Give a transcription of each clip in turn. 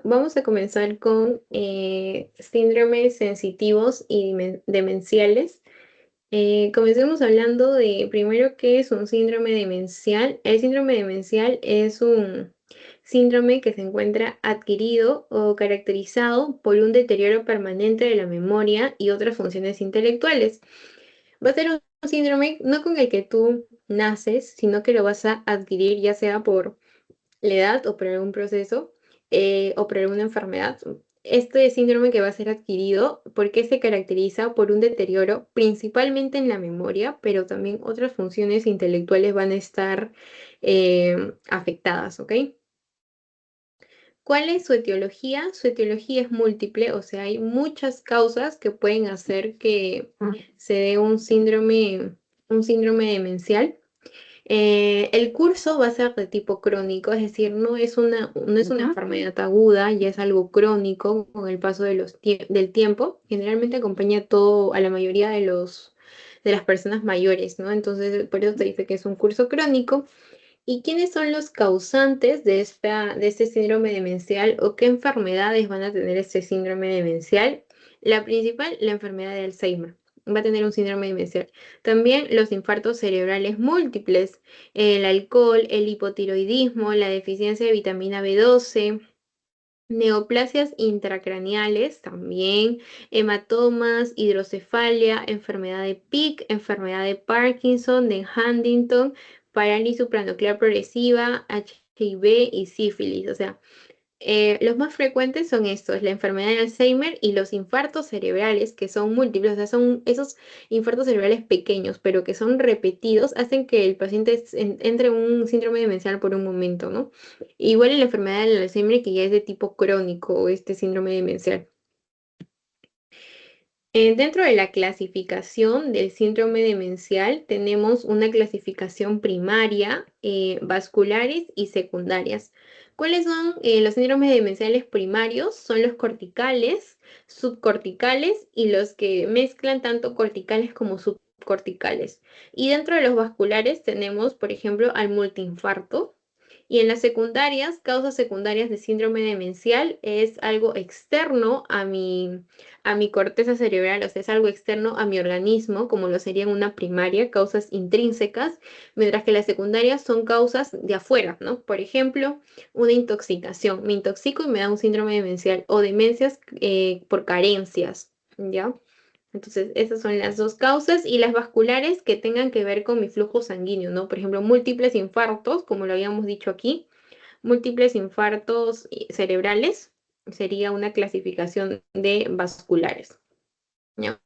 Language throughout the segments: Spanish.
vamos a comenzar con síndromes sensitivos y demenciales. Comencemos hablando de primero qué es un síndrome demencial. El síndrome demencial es un síndrome que se encuentra adquirido o caracterizado por un deterioro permanente de la memoria y otras funciones intelectuales. Va a ser un síndrome no con el que tú naces, sino que lo vas a adquirir ya sea por la edad o por algún proceso o por alguna enfermedad. Este síndrome que va a ser adquirido, porque se caracteriza por un deterioro principalmente en la memoria, pero también otras funciones intelectuales van a estar afectadas, ¿ok? ¿Cuál es su etiología? Su etiología es múltiple, o sea, hay muchas causas que pueden hacer que se dé un síndrome demencial. El curso va a ser de tipo crónico, es decir, no es una enfermedad aguda, ya es algo crónico con el paso del tiempo. Generalmente acompaña todo a la mayoría de las personas mayores, ¿no? Entonces, por eso se dice que es un curso crónico. ¿Y quiénes son los causantes de este síndrome demencial o qué enfermedades van a tener este síndrome demencial? La principal, la enfermedad de Alzheimer. Va a tener un síndrome demencial. También los infartos cerebrales múltiples, el alcohol, el hipotiroidismo, la deficiencia de vitamina B12, neoplasias intracraneales también, hematomas, hidrocefalia, enfermedad de Pick, enfermedad de Parkinson, de Huntington, parálisis supranuclear progresiva, HIV y sífilis. O sea, los más frecuentes son estos, la enfermedad de Alzheimer y los infartos cerebrales, que son múltiples, o sea, son esos infartos cerebrales pequeños, pero que son repetidos, hacen que el paciente entre en un síndrome demencial por un momento, ¿no? Igual en la enfermedad del Alzheimer, que ya es de tipo crónico, este síndrome demencial. Dentro de la clasificación del síndrome demencial tenemos una clasificación primaria, vasculares y secundarias. ¿Cuáles son los síndromes demenciales primarios? Son los corticales, subcorticales y los que mezclan tanto corticales como subcorticales. Y dentro de los vasculares tenemos, por ejemplo, al multiinfarto. Y en las secundarias, causas secundarias de síndrome demencial es algo externo a mi corteza cerebral, o sea, es algo externo a mi organismo, como lo sería en una primaria, causas intrínsecas, mientras que las secundarias son causas de afuera, ¿no? Por ejemplo, una intoxicación. Me intoxico y me da un síndrome demencial o demencias por carencias, ¿ya? Entonces, esas son las dos causas y las vasculares que tengan que ver con mi flujo sanguíneo, ¿no? Por ejemplo, múltiples infartos, como lo habíamos dicho aquí, múltiples infartos cerebrales sería una clasificación de vasculares, ¿ya?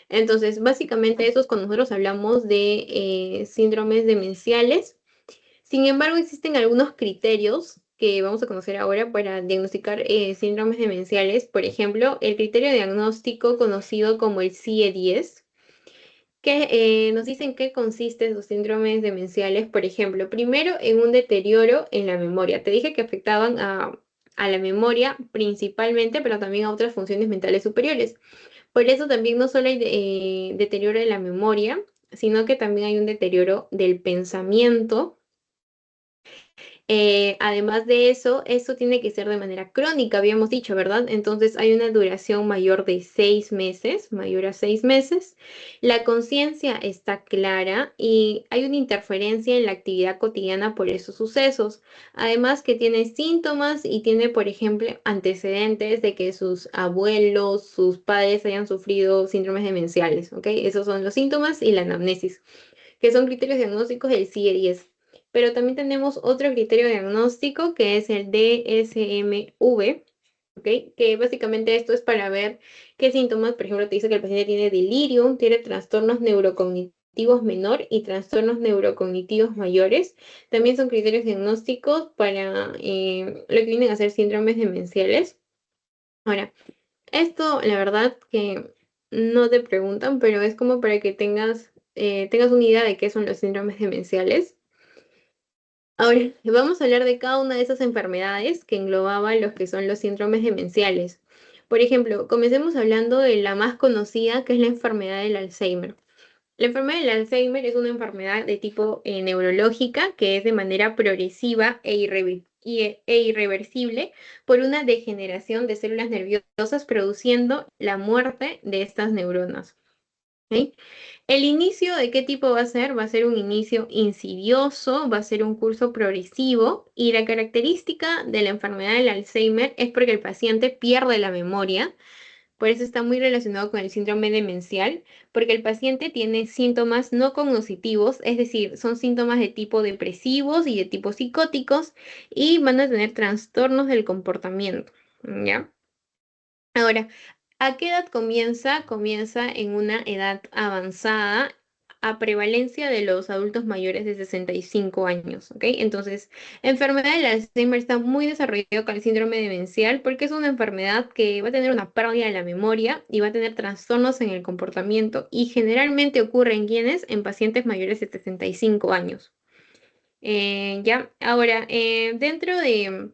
Entonces, básicamente eso es cuando nosotros hablamos de síndromes demenciales. Sin embargo, existen algunos criterios que vamos a conocer ahora para diagnosticar síndromes demenciales. Por ejemplo, el criterio diagnóstico conocido como el CIE-10, que nos dicen qué consisten sus síndromes demenciales. Por ejemplo, primero, en un deterioro en la memoria. Te dije que afectaban a la memoria principalmente, pero también a otras funciones mentales superiores. Por eso también no solo hay deterioro de la memoria, sino que también hay un deterioro del pensamiento. Además de eso, esto tiene que ser de manera crónica, habíamos dicho, ¿verdad? Entonces hay una duración mayor de 6 meses, mayor a 6 meses. La conciencia está clara y hay una interferencia en la actividad cotidiana por esos sucesos. Además que tiene síntomas y tiene, por ejemplo, antecedentes de que sus abuelos, sus padres hayan sufrido síndromes demenciales, ¿ok? Esos son los síntomas y la anamnesis, que son criterios diagnósticos del CIE-10. Pero también tenemos otro criterio diagnóstico que es el DSM-V, ¿ok? Que básicamente esto es para ver qué síntomas, por ejemplo, te dice que el paciente tiene delirium, tiene trastornos neurocognitivos menor y trastornos neurocognitivos mayores. También son criterios diagnósticos para lo que vienen a ser síndromes demenciales. Ahora, esto la verdad que no te preguntan, pero es como para que tengas una idea de qué son los síndromes demenciales. Ahora, vamos a hablar de cada una de esas enfermedades que englobaban los que son los síndromes demenciales. Por ejemplo, comencemos hablando de la más conocida, que es la enfermedad del Alzheimer. La enfermedad del Alzheimer es una enfermedad de tipo neurológica que es de manera progresiva e e irreversible por una degeneración de células nerviosas, produciendo la muerte de estas neuronas. ¿Ok? ¿El inicio de qué tipo va a ser? Va a ser un inicio insidioso, va a ser un curso progresivo, y la característica de la enfermedad del Alzheimer es porque el paciente pierde la memoria. Por eso está muy relacionado con el síndrome demencial, porque el paciente tiene síntomas no cognitivos, es decir, son síntomas de tipo depresivos y de tipo psicóticos, y van a tener trastornos del comportamiento, ¿ya? Ahora, ¿a qué edad comienza? Comienza en una edad avanzada, a prevalencia de los adultos mayores de 65 años, ¿ok? Entonces, la enfermedad del Alzheimer está muy desarrollado con el síndrome demencial porque es una enfermedad que va a tener una pérdida de la memoria y va a tener trastornos en el comportamiento, y generalmente ocurre en quienes, en pacientes mayores de 65 años. Ya, ahora, dentro de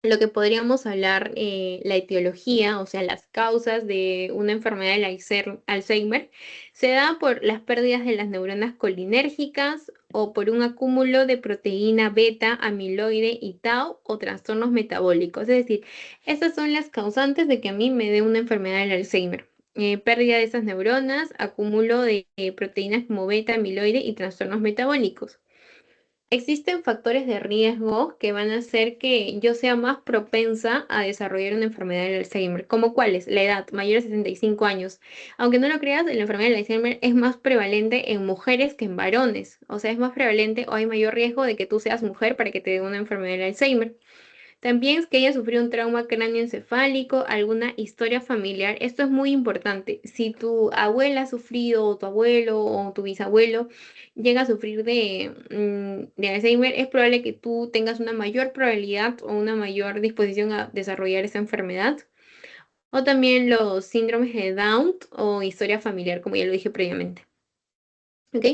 lo que podríamos hablar, la etiología, o sea, las causas de una enfermedad del Alzheimer, se da por las pérdidas de las neuronas colinérgicas o por un acúmulo de proteína beta, amiloide y tau, o trastornos metabólicos. Es decir, estas son las causantes de que a mí me dé una enfermedad del Alzheimer. Pérdida de esas neuronas, acúmulo de proteínas como beta, amiloide y trastornos metabólicos. Existen factores de riesgo que van a hacer que yo sea más propensa a desarrollar una enfermedad del Alzheimer. ¿Como cuáles? La edad, mayor de 65 años. Aunque no lo creas, la enfermedad del Alzheimer es más prevalente en mujeres que en varones. O sea, es más prevalente, o hay mayor riesgo de que tú seas mujer para que te dé una enfermedad del Alzheimer. También es que ella sufrió un trauma cráneoencefálico, alguna historia familiar. Esto es muy importante. Si tu abuela ha sufrido, o tu abuelo, o tu bisabuelo llega a sufrir de Alzheimer, es probable que tú tengas una mayor probabilidad o una mayor disposición a desarrollar esa enfermedad. O también los síndromes de Down o historia familiar, como ya lo dije previamente. ¿Ok?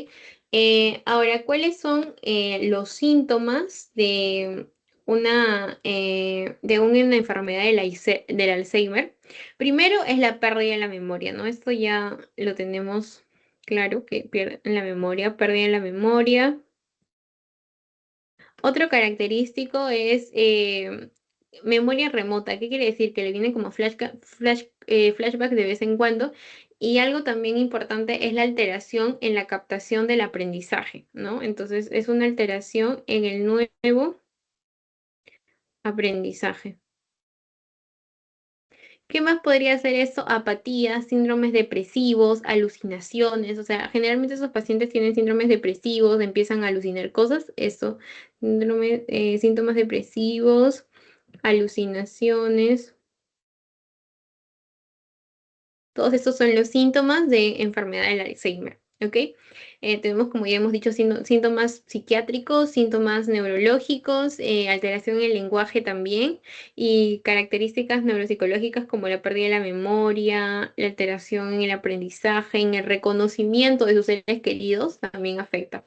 Ahora, ¿cuáles son los síntomas de una enfermedad del Alzheimer? Primero es la pérdida de la memoria, ¿no? Esto ya lo tenemos claro, que pierden la memoria, pérdida de la memoria. Otro característico es memoria remota. ¿Qué quiere decir? Que le viene como flashback de vez en cuando. Y algo también importante es la alteración en la captación del aprendizaje, ¿no? Entonces es una alteración en el nuevo aprendizaje. ¿Qué más podría ser eso? Apatía, síndromes depresivos, alucinaciones. O sea, generalmente esos pacientes tienen síndromes depresivos, empiezan a alucinar cosas. Eso, síntomas depresivos, alucinaciones. Todos estos son los síntomas de enfermedad del Alzheimer, ¿ok? Tenemos, como ya hemos dicho, síntomas psiquiátricos, síntomas neurológicos, alteración en el lenguaje también, y características neuropsicológicas como la pérdida de la memoria, la alteración en el aprendizaje, en el reconocimiento de sus seres queridos, también afecta,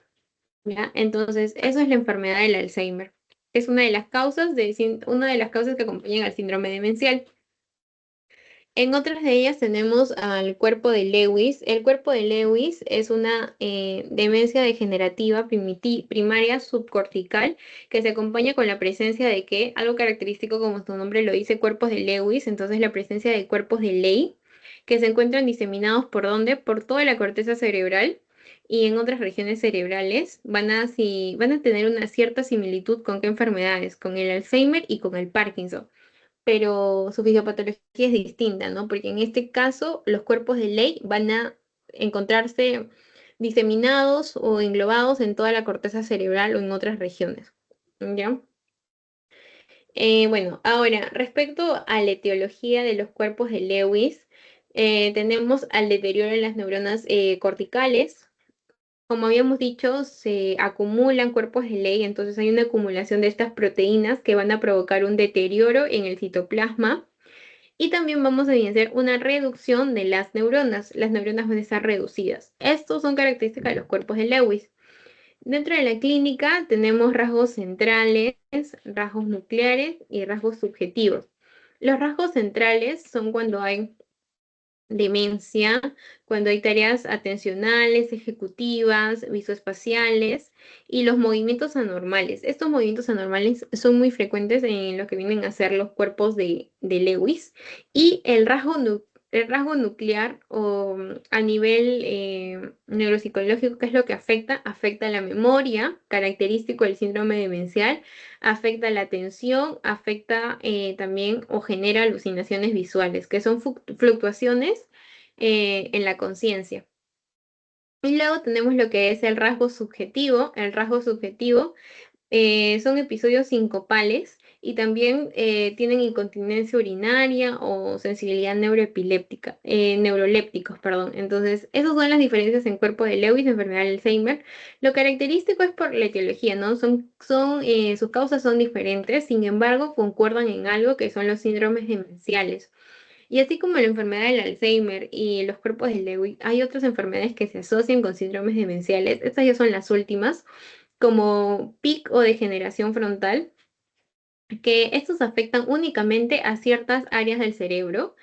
¿ya? Entonces, eso es la enfermedad del Alzheimer. Es una de las causas que acompañan al síndrome demencial. En otras de ellas tenemos al cuerpo de Lewis. El cuerpo de Lewis es una demencia degenerativa primaria subcortical, que se acompaña con la presencia de algo característico, como su nombre lo dice, cuerpos de Lewis. Entonces, la presencia de cuerpos de Ley, que se encuentran diseminados ¿por dónde? Por toda la corteza cerebral y en otras regiones cerebrales. Van a tener una cierta similitud con qué enfermedades, con el Alzheimer y con el Parkinson, pero su fisiopatología es distinta, ¿no? Porque en este caso los cuerpos de Ley van a encontrarse diseminados o englobados en toda la corteza cerebral o en otras regiones, ¿ya? Bueno, ahora, respecto a la etiología de los cuerpos de Lewis, tenemos al deterioro en las neuronas corticales. Como habíamos dicho, se acumulan cuerpos de Ley, entonces hay una acumulación de estas proteínas que van a provocar un deterioro en el citoplasma. Y también vamos a evidenciar una reducción de las neuronas. Las neuronas van a estar reducidas. Estos son características de los cuerpos de Lewis. Dentro de la clínica tenemos rasgos centrales, rasgos nucleares y rasgos subjetivos. Los rasgos centrales son cuando hay demencia cuando hay tareas atencionales, ejecutivas, visoespaciales y los movimientos anormales. Estos movimientos anormales son muy frecuentes en lo que vienen a ser los cuerpos de Lewis y el rasgo nuclear o a nivel neuropsicológico, ¿qué es lo que afecta? Afecta la memoria, característico del síndrome demencial, afecta la atención, afecta también o genera alucinaciones visuales, que son fluctuaciones en la conciencia. Y luego tenemos lo que es el rasgo subjetivo. El rasgo subjetivo son episodios sincopales y también tienen incontinencia urinaria o sensibilidad neuroepiléptica, neurolépticos, perdón. Entonces, esas son las diferencias en cuerpo de Lewis, de enfermedad de Alzheimer. Lo característico es por la etiología, ¿no? Sus causas son diferentes, sin embargo, concuerdan en algo que son los síndromes demenciales. Y así como la enfermedad del Alzheimer y los cuerpos de Lewis, hay otras enfermedades que se asocian con síndromes demenciales. Estas ya son las últimas, como PIC o degeneración frontal, que estos afectan únicamente a ciertas áreas del cerebro.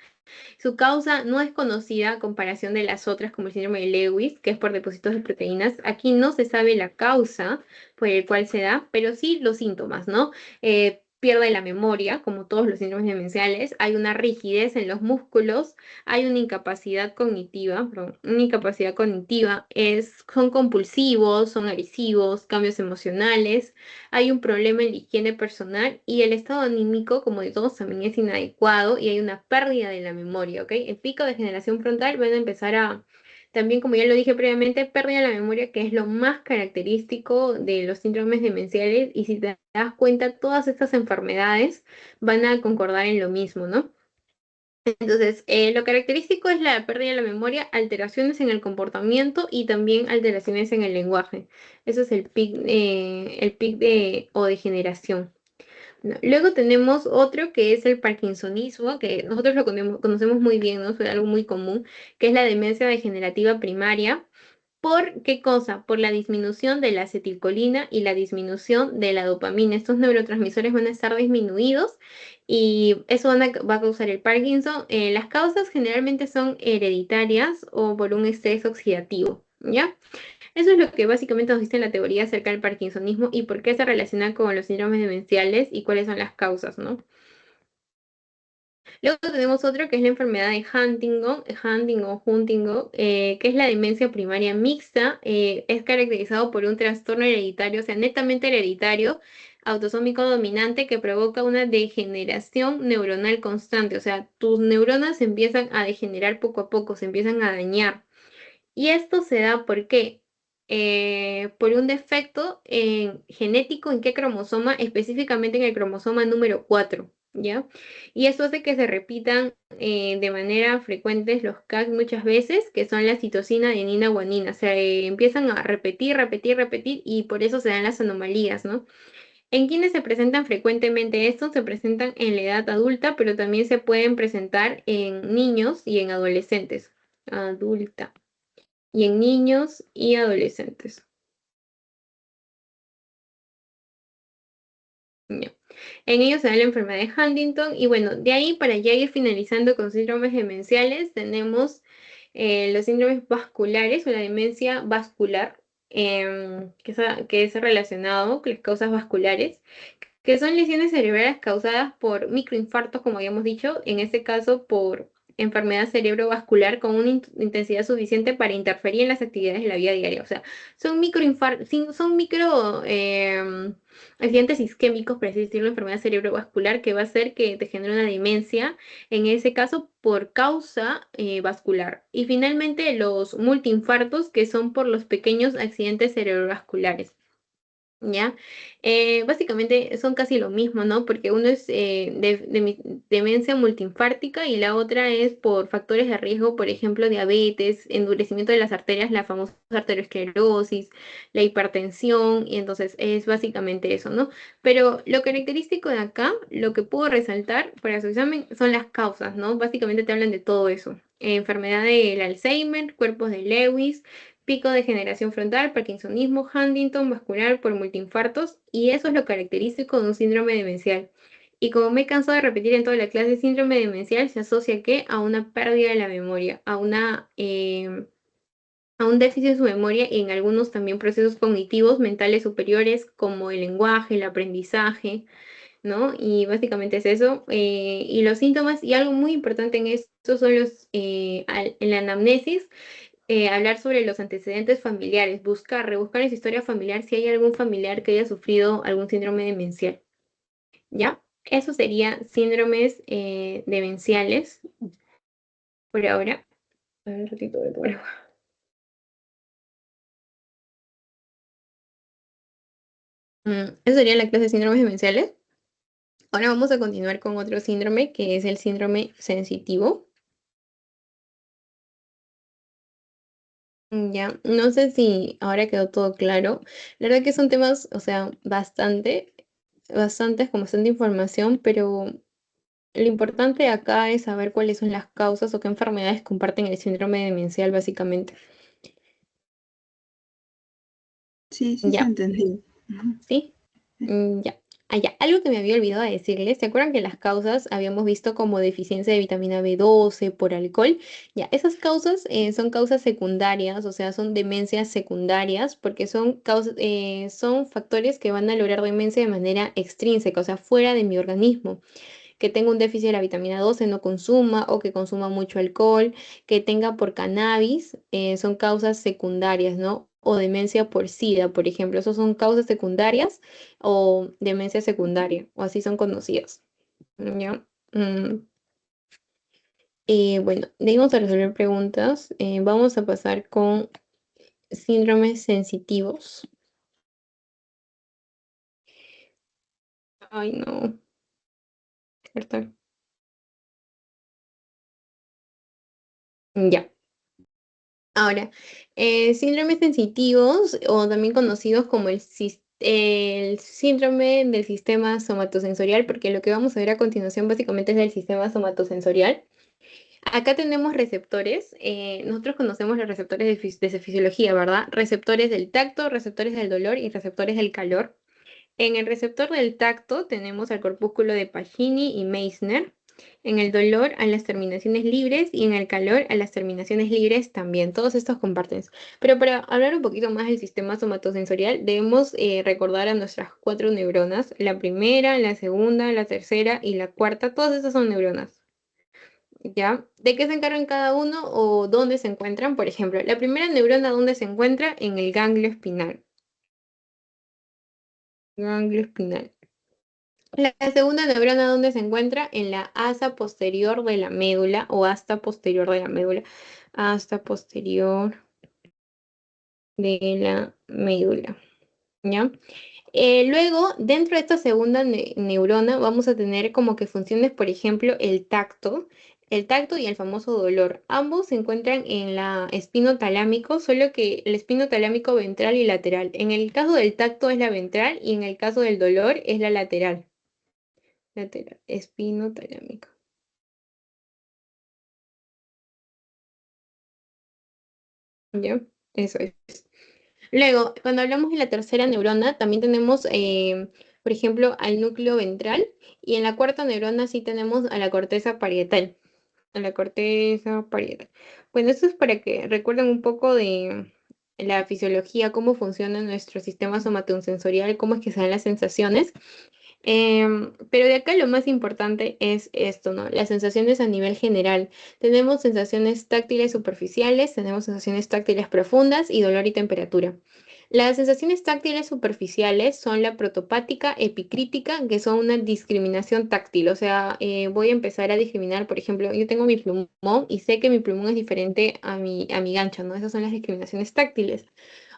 Su causa no es conocida a comparación de las otras, como el síndrome de Lewis, que es por depósitos de proteínas. Aquí no se sabe la causa por el cual se da, pero sí los síntomas, ¿no? Pierde la memoria, como todos los síndromes demenciales, hay una rigidez en los músculos, hay una incapacidad cognitiva, perdón, una incapacidad cognitiva, son compulsivos, son agresivos, cambios emocionales, hay un problema en la higiene personal y el estado anímico, como de todos, también es inadecuado y hay una pérdida de la memoria, ¿ok? El pico de generación frontal van a empezar también como ya lo dije previamente, pérdida de la memoria, que es lo más característico de los síndromes demenciales y si te das cuenta, todas estas enfermedades van a concordar en lo mismo, ¿no? Entonces, lo característico es la pérdida de la memoria, alteraciones en el comportamiento y también alteraciones en el lenguaje. Eso es el pic de o degeneración. No. Luego tenemos otro que es el parkinsonismo, que nosotros lo conocemos muy bien, ¿no? Es algo muy común, que es la demencia degenerativa primaria. ¿Por qué cosa? Por la disminución de la acetilcolina y la disminución de la dopamina. Estos neurotransmisores van a estar disminuidos y eso va a causar el Parkinson. Las causas generalmente son hereditarias o por un estrés oxidativo, ¿ya? Eso es lo que básicamente nos dice la teoría acerca del parkinsonismo y por qué se relaciona con los síndromes demenciales y cuáles son las causas, ¿no? Luego tenemos otro que es la enfermedad de Huntington, que es la demencia primaria mixta. Es caracterizado por un trastorno hereditario, o sea, netamente hereditario, autosómico dominante, que provoca una degeneración neuronal constante. O sea, tus neuronas se empiezan a degenerar poco a poco, se empiezan a dañar. Y esto se da por un defecto genético en qué cromosoma, específicamente en el cromosoma número 4, ¿ya? Y esto hace que se repitan de manera frecuente los CAG muchas veces, que son la citosina, adenina, guanina. Se empiezan a repetir, repetir, repetir y por eso se dan las anomalías, ¿no? ¿En quienes se presentan frecuentemente estos? Se presentan en la edad adulta, pero también se pueden presentar en niños y en adolescentes. Adulta y en niños y adolescentes. Ya. En ellos se da la enfermedad de Huntington y bueno, de ahí para ya ir finalizando con síndromes demenciales, tenemos los síndromes vasculares o la demencia vascular, que es relacionado con las causas vasculares, que son lesiones cerebrales causadas por microinfartos, como habíamos dicho, en este caso por enfermedad cerebrovascular con una intensidad suficiente para interferir en las actividades de la vida diaria. O sea, son micro accidentes isquémicos, por así decirlo, enfermedad cerebrovascular que va a hacer que te genere una demencia, en ese caso por causa vascular. Y finalmente los multiinfartos, que son por los pequeños accidentes cerebrovasculares. ¿Ya? Básicamente son casi lo mismo, ¿no? Porque uno es demencia multiinfártica y la otra es por factores de riesgo, por ejemplo, diabetes, endurecimiento de las arterias, la famosa arteriosclerosis, la hipertensión, y entonces es básicamente eso, ¿no? Pero lo característico de acá, lo que puedo resaltar para su examen son las causas, ¿no? Básicamente te hablan de todo eso. Enfermedad del Alzheimer, cuerpos de Lewis, pico de generación frontal, parkinsonismo, Huntington, vascular por multiinfartos, y eso es lo característico de un síndrome demencial. Y como me he cansado de repetir en toda la clase, síndrome demencial se asocia ¿qué? A una pérdida de la memoria, a un déficit de su memoria y en algunos también procesos cognitivos mentales superiores como el lenguaje, el aprendizaje, ¿no? Y básicamente es eso. Y los síntomas, y algo muy importante en esto son en la anamnesis, hablar sobre los antecedentes familiares, rebuscar en su historia familiar si hay algún familiar que haya sufrido algún síndrome demencial, ¿ya? Eso sería síndromes demenciales por ahora. A ver, un ratito de por agua. Eso sería la clase de síndromes demenciales. Ahora vamos a continuar con otro síndrome que es el síndrome sensitivo. Ya, no sé si ahora quedó todo claro. La verdad que son temas, o sea, bastantes, con bastante información, pero lo importante acá es saber cuáles son las causas o qué enfermedades comparten el síndrome demencial, básicamente. Sí, sí se Ya, entendió. Ujú. ¿sí? Ya. Ah, ya. Algo que me había olvidado de decirles, ¿se acuerdan que las causas habíamos visto como deficiencia de vitamina B12 por alcohol? Ya, esas causas son causas secundarias, o sea, son demencias secundarias, porque son factores que van a lograr demencia de manera extrínseca, o sea, fuera de mi organismo. Que tenga un déficit de la vitamina 12 no consuma o que consuma mucho alcohol, que tenga por cannabis, son causas secundarias, ¿no? O demencia por SIDA, por ejemplo, esos son causas secundarias o demencia secundaria, o así son conocidas, ¿ya? Bueno, de ahí vamos a resolver preguntas. Vamos a pasar con síndromes sensitivos. Ay, no, ¿cierto? Ya. Ahora, síndromes sensitivos o también conocidos como el síndrome del sistema somatosensorial, porque lo que vamos a ver a continuación básicamente es el sistema somatosensorial. Acá tenemos receptores, nosotros conocemos los receptores de fisiología, ¿verdad? Receptores del tacto, receptores del dolor y receptores del calor. En el receptor del tacto tenemos al corpúsculo de Pacini y Meissner. En el dolor a las terminaciones libres y en el calor a las terminaciones libres también. Todos estos comparten. Pero para hablar un poquito más del sistema somatosensorial, debemos recordar a nuestras 4 neuronas. La primera, la segunda, la tercera y la cuarta. Todas estas son neuronas. ¿Ya? ¿De qué se encargan cada uno o dónde se encuentran? Por ejemplo, la primera neurona, ¿dónde se encuentra? En el ganglio espinal. Ganglio espinal. La segunda neurona, ¿dónde se encuentra? En la asa posterior de la médula o asta posterior de la médula. Asta posterior de la médula. ¿Ya? Luego, dentro de esta segunda neurona, vamos a tener como que funciones, por ejemplo, el tacto y el famoso dolor. Ambos se encuentran en la espino talámico, solo que el espino talámico ventral y lateral. En el caso del tacto es la ventral y en el caso del dolor es la lateral. Lateral, espino talámico. ¿Ya? Eso es. Luego, cuando hablamos de la tercera neurona, también tenemos, por ejemplo, al núcleo ventral y en la cuarta neurona sí tenemos a la corteza parietal. A la corteza parietal. Bueno, esto es para que recuerden un poco de la fisiología, cómo funciona nuestro sistema somatosensorial, cómo es que se dan las sensaciones. Pero de acá lo más importante es esto, ¿no? Las sensaciones a nivel general. Tenemos sensaciones táctiles superficiales, tenemos sensaciones táctiles profundas y dolor y temperatura. Las sensaciones táctiles superficiales son la protopática, epicrítica, que son una discriminación táctil. O sea, voy a empezar a discriminar, por ejemplo, yo tengo mi plumón y sé que mi plumón es diferente a mi gancho, ¿no? Esas son las discriminaciones táctiles.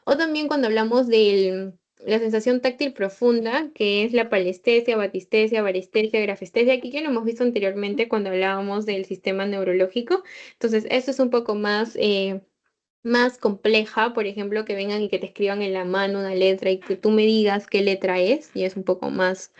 O también cuando hablamos de la sensación táctil profunda, que es la palestesia, batistesia, varestesia, grafestesia, aquí ya lo hemos visto anteriormente cuando hablábamos del sistema neurológico. Entonces, esto es un poco más compleja, por ejemplo, que vengan y que te escriban en la mano una letra y que tú me digas qué letra es, y es un poco más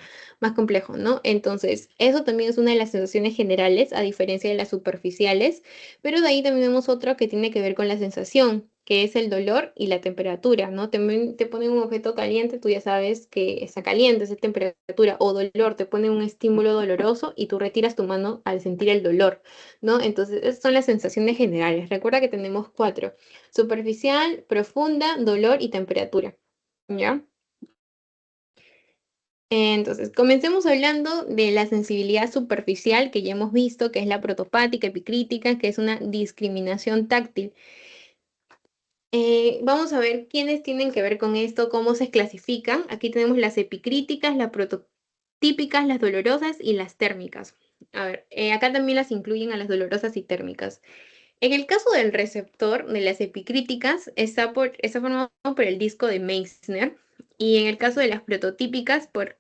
complejo, ¿no? Entonces, eso también es una de las sensaciones generales, a diferencia de las superficiales, pero de ahí también tenemos otra que tiene que ver con la sensación. que es el dolor y la temperatura, ¿no? Te ponen un objeto caliente, tú ya sabes que está caliente, es temperatura, o dolor, te ponen un estímulo doloroso y tú retiras tu mano al sentir el dolor, ¿no? Entonces, esas son las sensaciones generales. Recuerda que tenemos cuatro: superficial, profunda, dolor y temperatura, ¿ya? Entonces, comencemos hablando de la sensibilidad superficial que ya hemos visto, que es la protopática, epicrítica, que es una discriminación táctil. Vamos a ver quiénes tienen que ver con esto, cómo se clasifican. Aquí tenemos las epicríticas, las prototípicas, las dolorosas y las térmicas. A ver, acá también las incluyen a las dolorosas y térmicas. En el caso del receptor de las epicríticas, está formado por el disco de Meissner, y en el caso de las prototípicas, por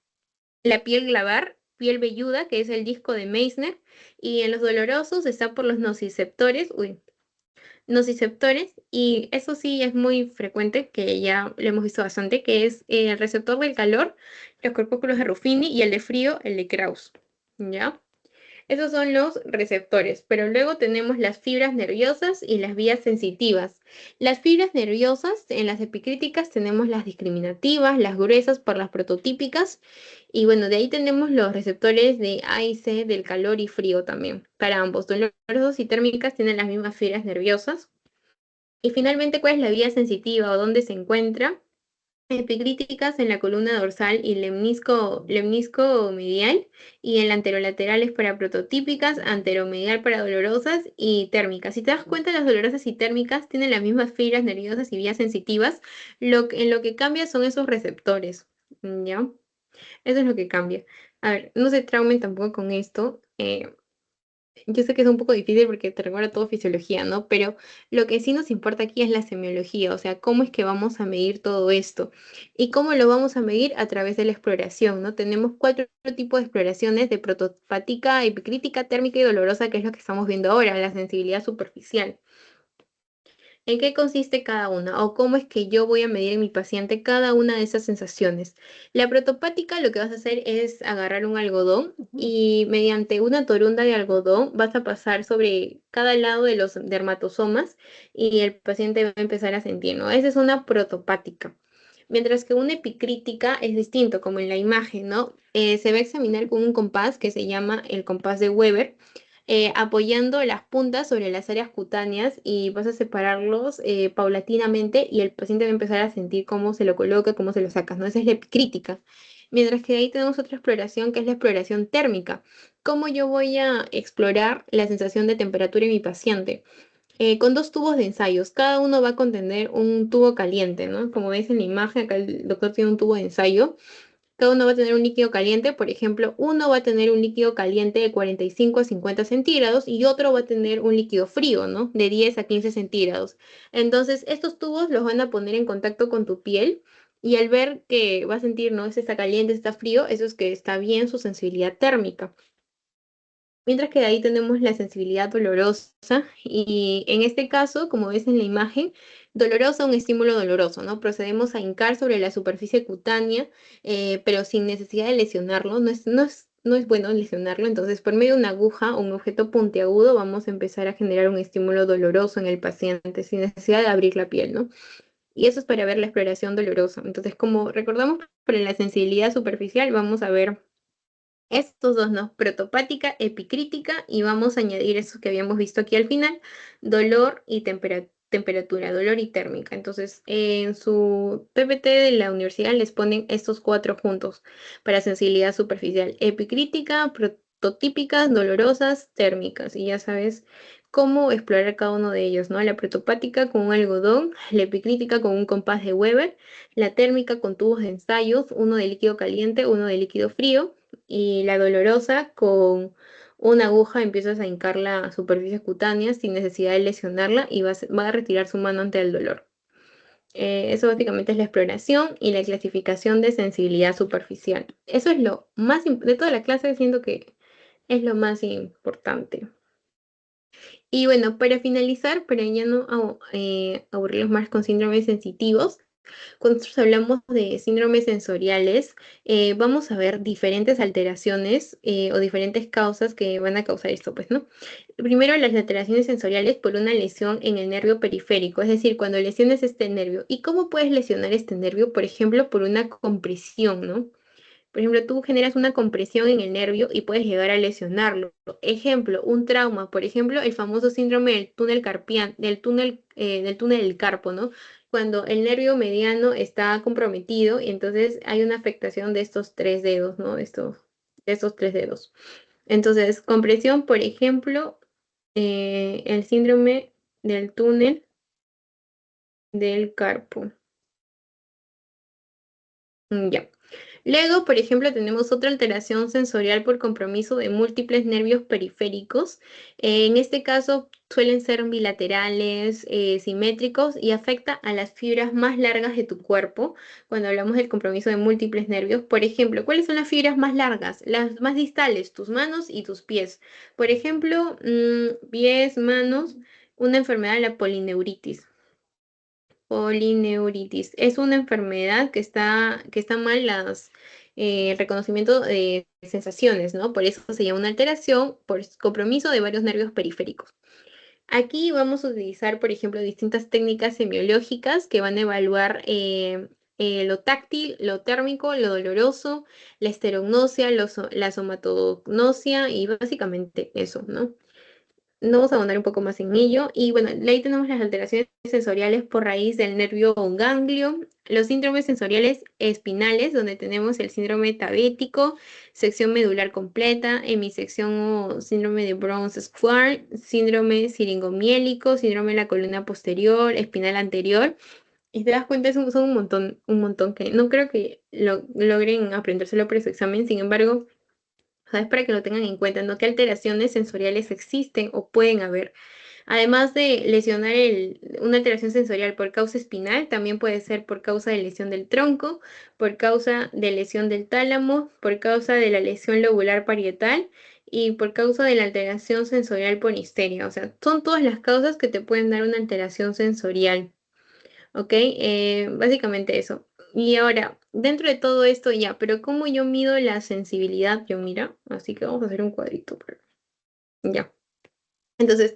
la piel glabar, piel velluda, que es el disco de Meissner, y en los dolorosos está por los nociceptores, nociceptores, y eso sí es muy frecuente, que ya lo hemos visto bastante, que es el receptor del calor, los corpúsculos de Ruffini, y el de frío, el de Krauss, ¿ya? Esos son los receptores, pero luego tenemos las fibras nerviosas y las vías sensitivas. Las fibras nerviosas, en las epicríticas tenemos las discriminativas, las gruesas por las prototípicas, y bueno, de ahí tenemos los receptores de A y C, del calor y frío también. Para ambos, dolorosos y térmicas tienen las mismas fibras nerviosas. Y finalmente, ¿cuál es la vía sensitiva o dónde se encuentra? Epicríticas en la columna dorsal y lemnisco medial, y en la anterolateral para prototípicas, anteromedial para dolorosas y térmicas. Si te das cuenta, las dolorosas y térmicas tienen las mismas fibras nerviosas y vías sensitivas, en lo que cambia son esos receptores, ¿ya? Eso es lo que cambia. A ver, no se traumen tampoco con esto. Yo sé que es un poco difícil porque te recuerda todo fisiología, ¿no? Pero lo que sí nos importa aquí es la semiología, o sea, cómo es que vamos a medir todo esto. ¿Y cómo lo vamos a medir? A través de la exploración, ¿no? Tenemos cuatro tipos de exploraciones: de protopática, epicrítica, térmica y dolorosa, que es lo que estamos viendo ahora, la sensibilidad superficial. ¿En qué consiste cada una? ¿O cómo es que yo voy a medir en mi paciente cada una de esas sensaciones? La protopática, lo que vas a hacer es agarrar un algodón y mediante una torunda de algodón vas a pasar sobre cada lado de los dermatosomas, y el paciente va a empezar a sentir, ¿no? Esa es una protopática. Mientras que una epicrítica es distinto, como en la imagen, ¿no? Se va a examinar con un compás que se llama el compás de Weber, apoyando las puntas sobre las áreas cutáneas, y vas a separarlos paulatinamente, y el paciente va a empezar a sentir cómo se lo coloca, cómo se lo sacas, ¿no? Esa es la epicrítica. Mientras que ahí tenemos otra exploración, que es la exploración térmica. ¿Cómo yo voy a explorar la sensación de temperatura en mi paciente? Con dos tubos de ensayos, cada uno va a contener un tubo caliente, ¿no? Como ves en la imagen, acá el doctor tiene un tubo de ensayo. Cada uno va a tener un líquido caliente. Por ejemplo, uno va a tener un líquido caliente de 45 a 50 centígrados y otro va a tener un líquido frío, ¿no? De 10 a 15 centígrados. Entonces, estos tubos los van a poner en contacto con tu piel, y al ver que va a sentir, ¿no? Si está caliente, está frío, eso es que está bien su sensibilidad térmica. Mientras que de ahí tenemos la sensibilidad dolorosa, y en este caso, como ves en la imagen, dolorosa, un estímulo doloroso, ¿no? Procedemos a hincar sobre la superficie cutánea, pero sin necesidad de lesionarlo. No es bueno lesionarlo. Entonces, por medio de una aguja o un objeto puntiagudo, vamos a empezar a generar un estímulo doloroso en el paciente, sin necesidad de abrir la piel, ¿no? Y eso es para ver la exploración dolorosa. Entonces, como recordamos, para la sensibilidad superficial vamos a ver estos dos, ¿no? Protopática, epicrítica, y vamos a añadir esos que habíamos visto aquí al final: dolor y temperatura, dolor y térmica. Entonces, en su PPT de la universidad les ponen estos cuatro juntos para sensibilidad superficial: epicrítica, prototípicas, dolorosas, térmicas. Y ya sabes cómo explorar cada uno de ellos, ¿no? La protopática con un algodón, la epicrítica con un compás de Weber, la térmica con tubos de ensayos, uno de líquido caliente, uno de líquido frío, y la dolorosa con una aguja empiezas a hincar la superficie cutánea sin necesidad de lesionarla, y va a retirar su mano ante el dolor. Eso básicamente es la exploración y la clasificación de sensibilidad superficial. Eso es lo más de toda la clase, siento que es lo más importante. Y bueno, para finalizar, para ya no aburrirlos más con síndromes sensitivos, Cuando nosotros hablamos de síndromes sensoriales, vamos a ver diferentes alteraciones o diferentes causas que van a causar esto, pues, ¿no? Primero, las alteraciones sensoriales por una lesión en el nervio periférico, es decir, cuando lesiones este nervio. ¿Y cómo puedes lesionar este nervio? Por ejemplo, por una compresión, ¿no? Por ejemplo, tú generas una compresión en el nervio y puedes llegar a lesionarlo. Ejemplo, un trauma, por ejemplo, el famoso síndrome del túnel carpiano, del túnel del carpo, ¿no? Cuando el nervio mediano está comprometido y entonces hay una afectación de estos tres dedos, ¿no? De estos tres dedos. Entonces, compresión, por ejemplo, el síndrome del túnel del carpo. Ya. Luego, por ejemplo, tenemos otra alteración sensorial por compromiso de múltiples nervios periféricos. En este caso, suelen ser bilaterales, simétricos y afecta a las fibras más largas de tu cuerpo. Cuando hablamos del compromiso de múltiples nervios, por ejemplo, ¿cuáles son las fibras más largas? Las más distales, tus manos y tus pies. Por ejemplo, pies, manos, una enfermedad de la polineuritis. Polineuritis. Es una enfermedad que está mal el reconocimiento de sensaciones, ¿no? Por eso se llama una alteración por compromiso de varios nervios periféricos. Aquí vamos a utilizar, por ejemplo, distintas técnicas semiológicas que van a evaluar lo táctil, lo térmico, lo doloroso, la esterognosia, la somatognosia y básicamente eso, ¿no? No vamos a ahondar un poco más en ello. Y bueno, ahí tenemos las alteraciones sensoriales por raíz del nervio ganglio, los síndromes sensoriales espinales, donde tenemos el síndrome tabético, sección medular completa, hemisección o síndrome de Brown-Sequard, síndrome siringomiélico, síndrome de la columna posterior, espinal anterior. Y te das cuenta, son un montón que no creo que logren aprendérselo por su examen. Sin embargo, ¿sabes? Para que lo tengan en cuenta, ¿no? ¿Qué alteraciones sensoriales existen o pueden haber? Además de lesionar una alteración sensorial por causa espinal, también puede ser por causa de lesión del tronco, por causa de lesión del tálamo, por causa de la lesión lobular parietal y por causa de la alteración sensorial por histeria. O sea, son todas las causas que te pueden dar una alteración sensorial. ¿Ok? Básicamente eso. Y ahora, dentro de todo esto ya, pero ¿cómo yo mido la sensibilidad? Yo mira, así que vamos a hacer un cuadrito. Ya. Entonces,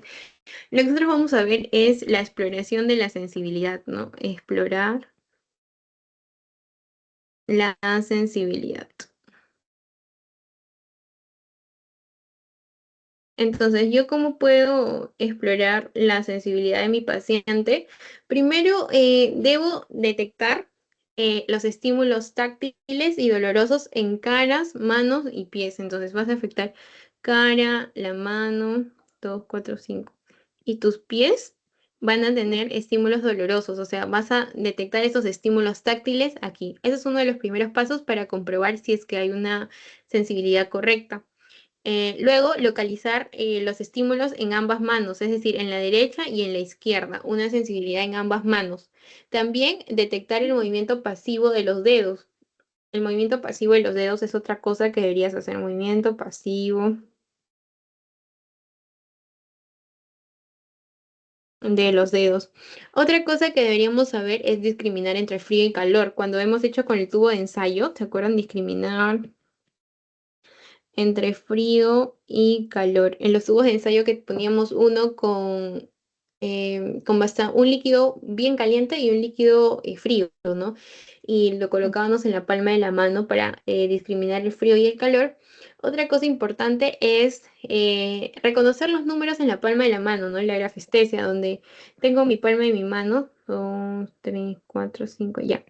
lo que nosotros vamos a ver es la exploración de la sensibilidad, ¿no? Explorar la sensibilidad. Entonces, ¿yo cómo puedo explorar la sensibilidad de mi paciente? Primero, debo detectar los estímulos táctiles y dolorosos en caras, manos y pies. Entonces, vas a afectar cara, la mano, 2, 4, 5. Y tus pies van a tener estímulos dolorosos, o sea, vas a detectar esos estímulos táctiles aquí. Ese es uno de los primeros pasos para comprobar si es que hay una sensibilidad correcta. Luego, localizar los estímulos en ambas manos, es decir, en la derecha y en la izquierda, una sensibilidad en ambas manos. También detectar el movimiento pasivo de los dedos. El movimiento pasivo de los dedos es otra cosa que deberías hacer, movimiento pasivo de los dedos. Otra cosa que deberíamos saber es discriminar entre frío y calor. Cuando hemos hecho con el tubo de ensayo, ¿se acuerdan? Discriminar entre frío y calor. En los tubos de ensayo que poníamos uno con un líquido bien caliente y un líquido frío, ¿no? Y lo colocábamos en la palma de la mano para discriminar el frío y el calor. Otra cosa importante es reconocer los números en la palma de la mano, ¿no? La grafestesia, donde tengo mi palma y mi mano, 2, 3, 4, 5, ya.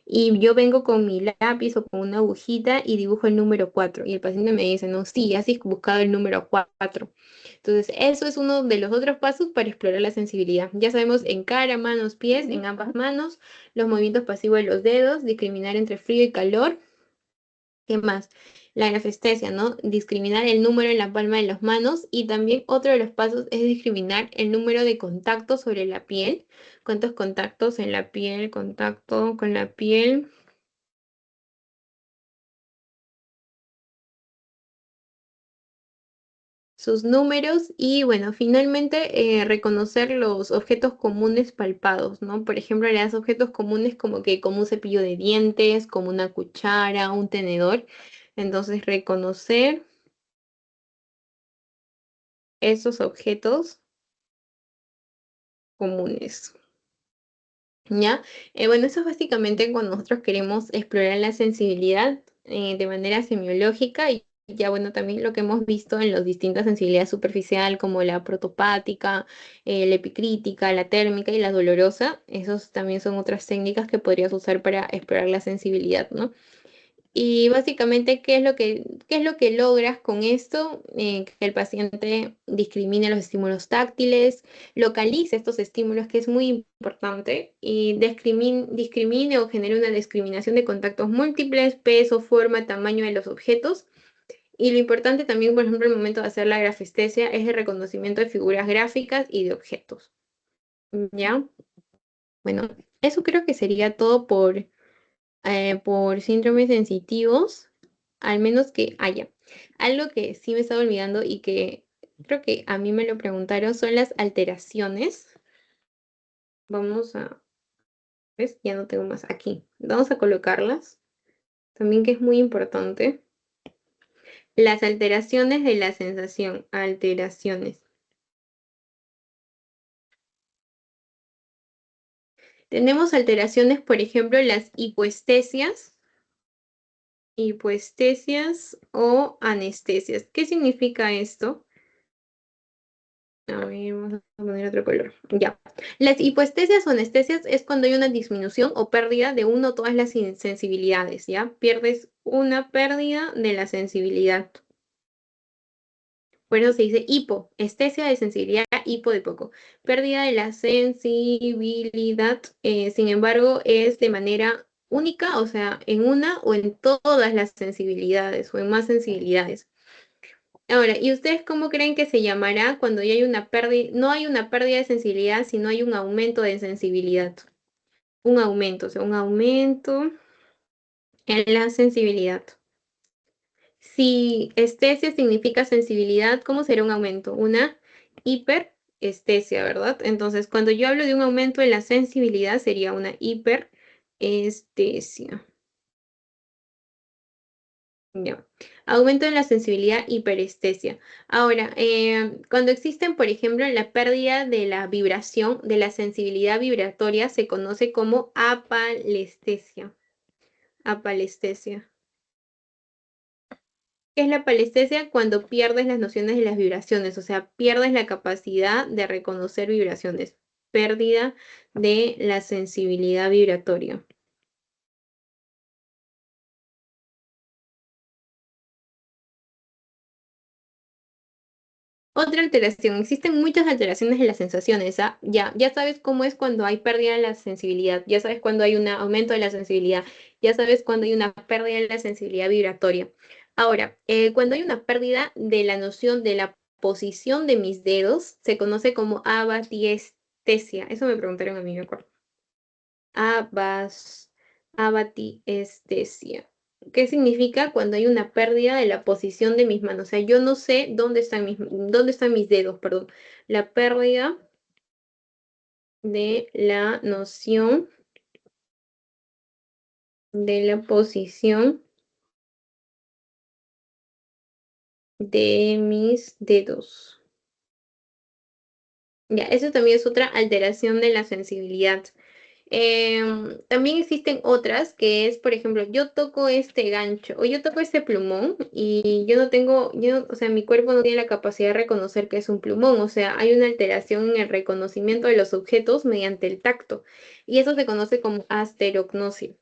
Y yo vengo con mi lápiz o con una agujita y dibujo el número 4. Y el paciente me dice, no, sí, ya has buscado el número 4. Entonces, eso es uno de los otros pasos para explorar la sensibilidad. Ya sabemos en cara, manos, pies, en ambas manos, los movimientos pasivos de los dedos, discriminar entre frío y calor. ¿Qué más? La anestestesia, ¿no? Discriminar el número en la palma de las manos y también otro de los pasos es discriminar el número de contactos sobre la piel. ¿Cuántos contactos en la piel? Contacto con la piel. sus números y bueno, finalmente reconocer los objetos comunes palpados, ¿no? Por ejemplo, los objetos comunes como un cepillo de dientes, como una cuchara, un tenedor. Entonces, reconocer esos objetos comunes. ¿Ya? Bueno, eso es básicamente cuando nosotros queremos explorar la sensibilidad de manera semiológica y ya bueno, también lo que hemos visto en las distintas sensibilidades superficial como la protopática, la epicrítica, la térmica y la dolorosa, esos también son otras técnicas que podrías usar para explorar la sensibilidad, ¿no? Y básicamente, qué es lo que logras con esto? Que el paciente discrimine los estímulos táctiles, localice estos estímulos, que es muy importante, y discrimine o genere una discriminación de contactos múltiples, peso, forma, tamaño de los objetos. Y lo importante también, por ejemplo, al momento de hacer la grafestesia, es el reconocimiento de figuras gráficas y de objetos. ¿Ya? Bueno, eso creo que sería todo por síndromes sensitivos, al menos que haya. Algo que sí me estaba olvidando y que creo que a mí me lo preguntaron son las alteraciones. Vamos a, ¿ves? Ya no tengo más aquí. Vamos a colocarlas. También que es muy importante. Las alteraciones de la sensación. Alteraciones. Tenemos alteraciones, por ejemplo, las hipoestesias. Hipoestesias o anestesias. ¿Qué significa esto? A ver, vamos a poner otro color. Ya. Las hipoestesias o anestesias es cuando hay una disminución o pérdida de una o todas las sensibilidades, ¿ya? Pierdes una pérdida de la sensibilidad. Por eso se dice hipoestesia de sensibilidad, hipo de poco. Pérdida de la sensibilidad, sin embargo, es de manera única, o sea, en una o en todas las sensibilidades o en más sensibilidades. Ahora, ¿y ustedes cómo creen que se llamará cuando ya hay una pérdida, no hay una pérdida de sensibilidad, sino hay un aumento de sensibilidad? Un aumento, o sea, un aumento en la sensibilidad. Si estesia significa sensibilidad, ¿cómo será un aumento? Una hiperestesia, ¿verdad? Entonces, cuando yo hablo de un aumento en la sensibilidad, sería una hiperestesia. Ya. Aumento en la sensibilidad, hiperestesia. Ahora, cuando existen, por ejemplo, la pérdida de la vibración, de la sensibilidad vibratoria, se conoce como apalestesia. Apalestesia. ¿Qué es la apalestesia? Cuando pierdes las nociones de las vibraciones, o sea, pierdes la capacidad de reconocer vibraciones. Pérdida de la sensibilidad vibratoria. Otra alteración, existen muchas alteraciones de las sensaciones, ¿ah? Ya sabes cómo es cuando hay pérdida de la sensibilidad, ya sabes cuando hay un aumento de la sensibilidad, ya sabes cuando hay una pérdida de la sensibilidad vibratoria. Ahora, cuando hay una pérdida de la noción de la posición de mis dedos, se conoce como abatiestesia. Eso me preguntaron a mí, me acuerdo. Abatiestesia. ¿Qué significa cuando hay una pérdida de la posición de mis manos? O sea, yo no sé dónde están mis dedos, perdón. La pérdida de la noción de la posición de mis dedos. Ya, eso también es otra alteración de la sensibilidad. También existen otras que es, por ejemplo, yo toco este gancho o yo toco este plumón y yo no tengo, o sea, mi cuerpo no tiene la capacidad de reconocer que es un plumón, o sea, hay una alteración en el reconocimiento de los objetos mediante el tacto y eso se conoce como asterognosia.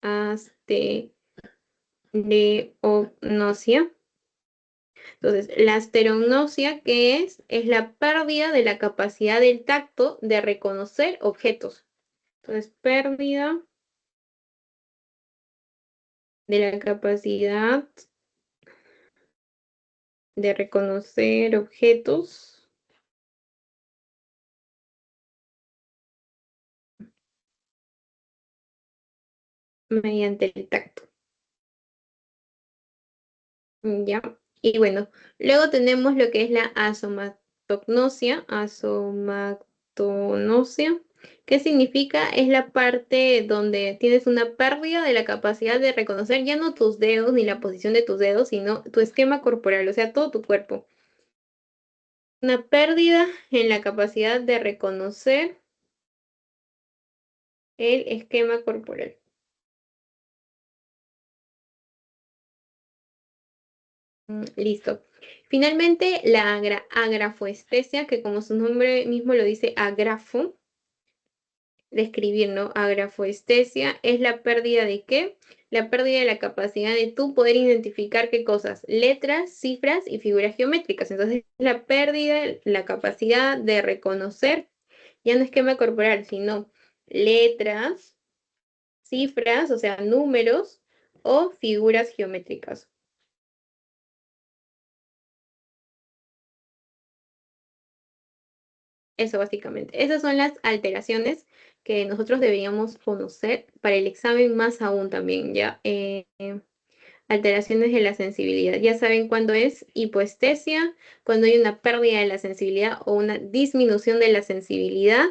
Asterognosia. Entonces, la asterognosia, ¿qué es? Es la pérdida de la capacidad del tacto de reconocer objetos. Entonces, pérdida de la capacidad de reconocer objetos mediante el tacto. ¿Ya? Y bueno, luego tenemos lo que es la asomatonosia, ¿qué significa? Es la parte donde tienes una pérdida de la capacidad de reconocer ya no tus dedos ni la posición de tus dedos, sino tu esquema corporal, o sea, todo tu cuerpo. Una pérdida en la capacidad de reconocer el esquema corporal. Listo. Finalmente, la agrafoestesia, que como su nombre mismo lo dice, agrafo, de escribir, ¿no? Agrafoestesia es la pérdida de ¿qué? La pérdida de la capacidad de tú poder identificar qué cosas, letras, cifras y figuras geométricas. Entonces, la pérdida, la capacidad de reconocer, ya no esquema corporal, sino letras, cifras, o sea, números o figuras geométricas. Eso básicamente. Esas son las alteraciones que nosotros deberíamos conocer para el examen más aún también, ¿ya? Alteraciones de la sensibilidad. Ya saben cuándo es hipoestesia, cuando hay una pérdida de la sensibilidad o una disminución de la sensibilidad.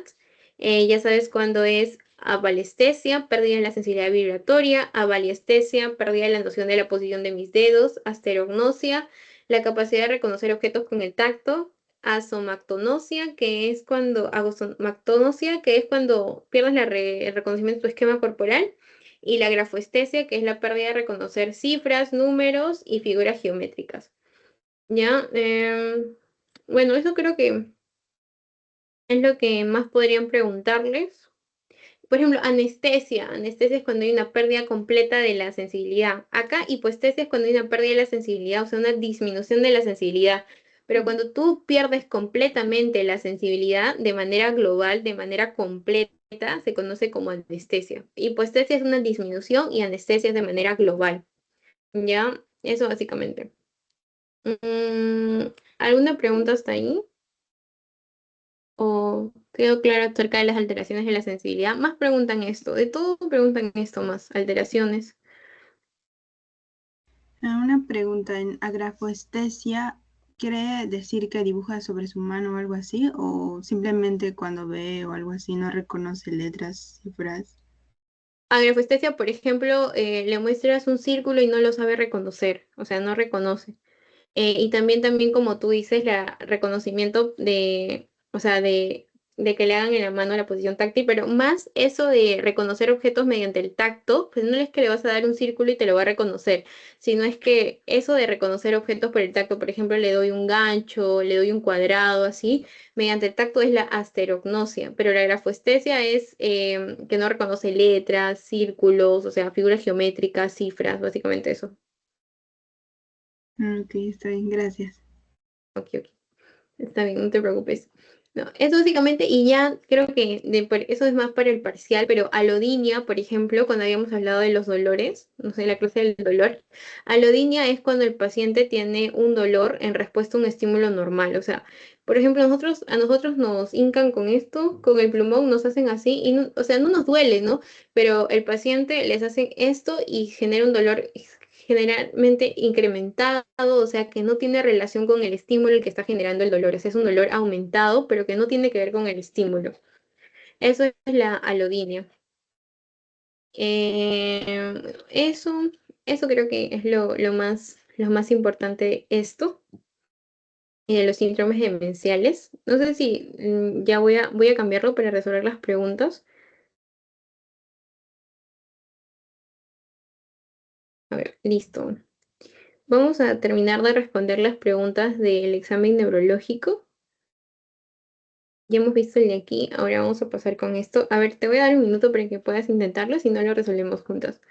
Ya sabes cuándo es avalestesia, pérdida de la sensibilidad vibratoria, avaliestesia, pérdida de la noción de la posición de mis dedos, asterognosia, la capacidad de reconocer objetos con el tacto, asomactonosia, que es cuando pierdes el reconocimiento de tu esquema corporal, y la grafoestesia, que es la pérdida de reconocer cifras, números y figuras geométricas. ¿Ya? Bueno, eso creo que es lo que más podrían preguntarles. Por ejemplo, anestesia. Anestesia es cuando hay una pérdida completa de la sensibilidad. Acá, hipoestesia es cuando hay una pérdida de la sensibilidad, o sea, una disminución de la sensibilidad. Pero cuando tú pierdes completamente la sensibilidad de manera global, de manera completa, se conoce como anestesia. Hipoestesia es una disminución y anestesia es de manera global. ¿Ya? Eso básicamente. ¿Alguna pregunta hasta ahí? ¿O quedó claro acerca de las alteraciones de la sensibilidad? Más preguntan esto, de todo preguntan esto más, alteraciones. Una pregunta, ¿en agrafoestesia quiere decir que dibuja sobre su mano o algo así? ¿O simplemente cuando ve o algo así no reconoce letras, cifras? Agrafestesia, por ejemplo, le muestras un círculo y no lo sabe reconocer, o sea, no reconoce. Y también como tú dices, la reconocimiento de, o sea, de que le hagan en la mano la posición táctil, pero más eso de reconocer objetos mediante el tacto, pues no es que le vas a dar un círculo y te lo va a reconocer, sino es que eso de reconocer objetos por el tacto, por ejemplo, le doy un gancho, le doy un cuadrado, así, mediante el tacto es la asterognosia, pero la grafoestesia es que no reconoce letras, círculos, o sea, figuras geométricas, cifras, básicamente eso. Ok, está bien, gracias. Ok, ok. Está bien, no te preocupes. No, eso básicamente, y ya creo que eso es más para el parcial, pero alodinia, por ejemplo, cuando habíamos hablado de los dolores, no sé, la clase del dolor, alodinia es cuando el paciente tiene un dolor en respuesta a un estímulo normal. O sea, por ejemplo, a nosotros nos hincan con esto, con el plumón, nos hacen así, y o sea, no nos duele, ¿no? Pero el paciente les hacen esto y genera un dolor generalmente incrementado, o sea, que no tiene relación con el estímulo el que está generando el dolor. O sea, es un dolor aumentado, pero que no tiene que ver con el estímulo. Eso es la alodinia. Eso creo que es lo más importante de esto y de los síndromes demenciales. No sé si ya voy a cambiarlo para resolver las preguntas. A ver, listo. Vamos a terminar de responder las preguntas del examen neurológico. Ya hemos visto el de aquí, ahora vamos a pasar con esto. A ver, te voy a dar un minuto para que puedas intentarlo, si no lo resolvemos juntos.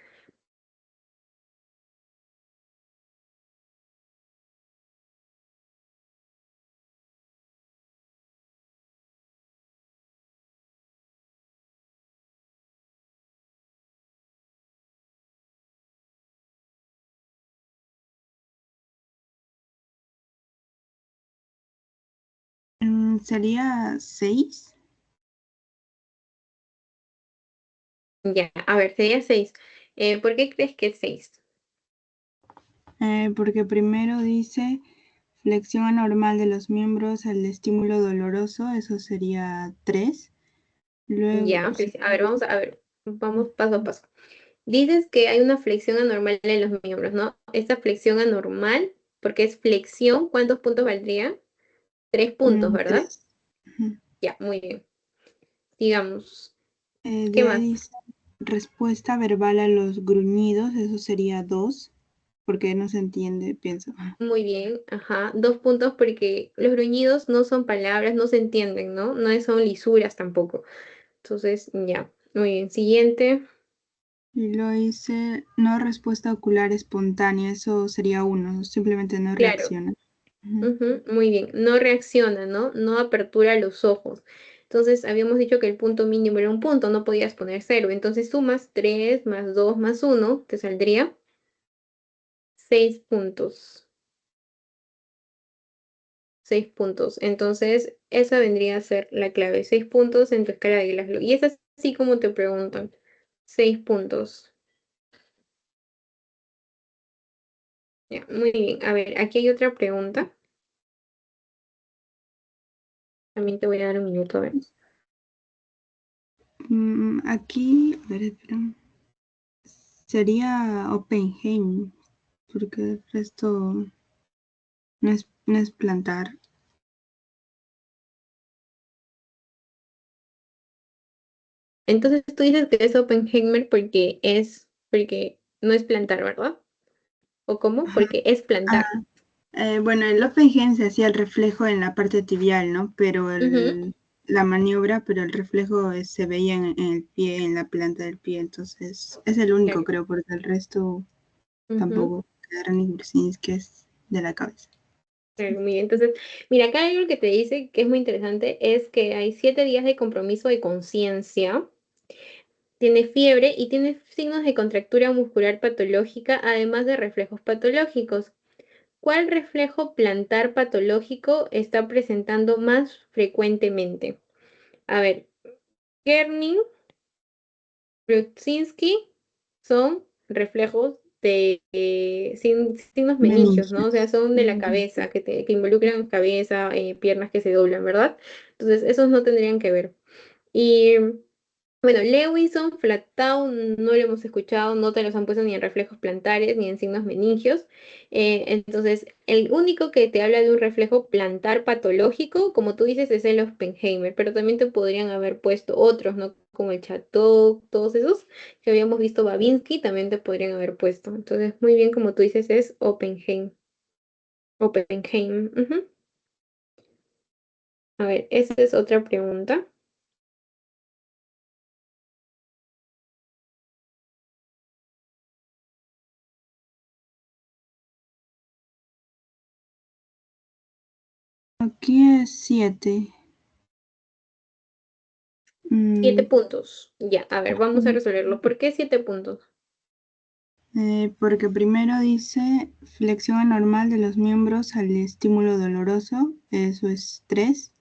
¿Sería 6? Ya, a ver, sería 6. ¿Por qué crees que es 6? Porque primero dice flexión anormal de los miembros al estímulo doloroso, eso sería 3. Luego, Ya, a ver, vamos paso a paso. Dices que hay una flexión anormal en los miembros, ¿no? Esta flexión anormal, porque es flexión, ¿cuántos puntos valdría? 3 puntos, ¿verdad? 3. Ya, muy bien. Digamos, De ¿qué ahí más? dice respuesta verbal a los gruñidos, eso sería 2, porque no se entiende, pienso. Muy bien, ajá. 2 puntos porque los gruñidos no son palabras, no se entienden, ¿no? No son lisuras tampoco. Entonces, ya, muy bien. Siguiente, Y lo hice no respuesta ocular espontánea, eso sería 1, simplemente no claro. reacciona. Ujú, muy bien. No reacciona, ¿no? No apertura los ojos. Entonces, habíamos dicho que el punto mínimo era un punto, no podías poner cero. Entonces, sumas 3 más 2 más 1, te saldría 6 puntos. 6 puntos. Entonces, esa vendría a ser la clave. 6 puntos en tu escala de Glasgow. Y es así como te preguntan. 6 puntos. Ya, muy bien. A ver, aquí hay otra pregunta. También te voy a dar un minuto, a ver. Aquí, a ver, espera, sería Oppenheim, porque el resto no es plantar. Entonces, tú dices que es Oppenheimer porque no es plantar, ¿verdad? ¿O cómo? Ajá. Porque es Ah, plantar. bueno, el Oppenheim se hacía el reflejo en la parte tibial, ¿no? Pero Ujú, la maniobra, pero el reflejo se veía en el pie, en la planta del pie, entonces es el único, claro. creo, porque el resto Ujú, tampoco quedaron Brzezinski, que es de la cabeza. claro, muy bien. Entonces, mira, acá hay algo que te dice que es muy interesante, es que hay 7 días de compromiso de conciencia. Tiene fiebre y tiene signos de contractura muscular patológica, además de reflejos patológicos. ¿Cuál reflejo plantar patológico está presentando más frecuentemente? A ver, Kerning, Brudzinski son reflejos de signos meningios, ¿no? O sea, Meningios. son de la Mm. cabeza, que involucran cabeza, piernas que se doblan, ¿verdad? Entonces, esos no tendrían que ver. Y bueno, Lewinson, Flattau, no lo hemos escuchado, no te los han puesto ni en reflejos plantares ni en signos meningios. Entonces, el único que te habla de un reflejo plantar patológico, como tú dices, es el Oppenheimer, pero también te podrían haber puesto otros, ¿no? Como el Chateau, todos esos que habíamos visto, Babinski, también te podrían haber puesto. Entonces, muy bien, como tú dices, es Oppenheim. Oppenheim. Ujú. A ver, esa es otra pregunta. Aquí es 7. 7 puntos. Ya, a ver, vamos a resolverlo. ¿Por qué 7 puntos? Porque primero dice flexión anormal de los miembros al estímulo doloroso, eso es 3.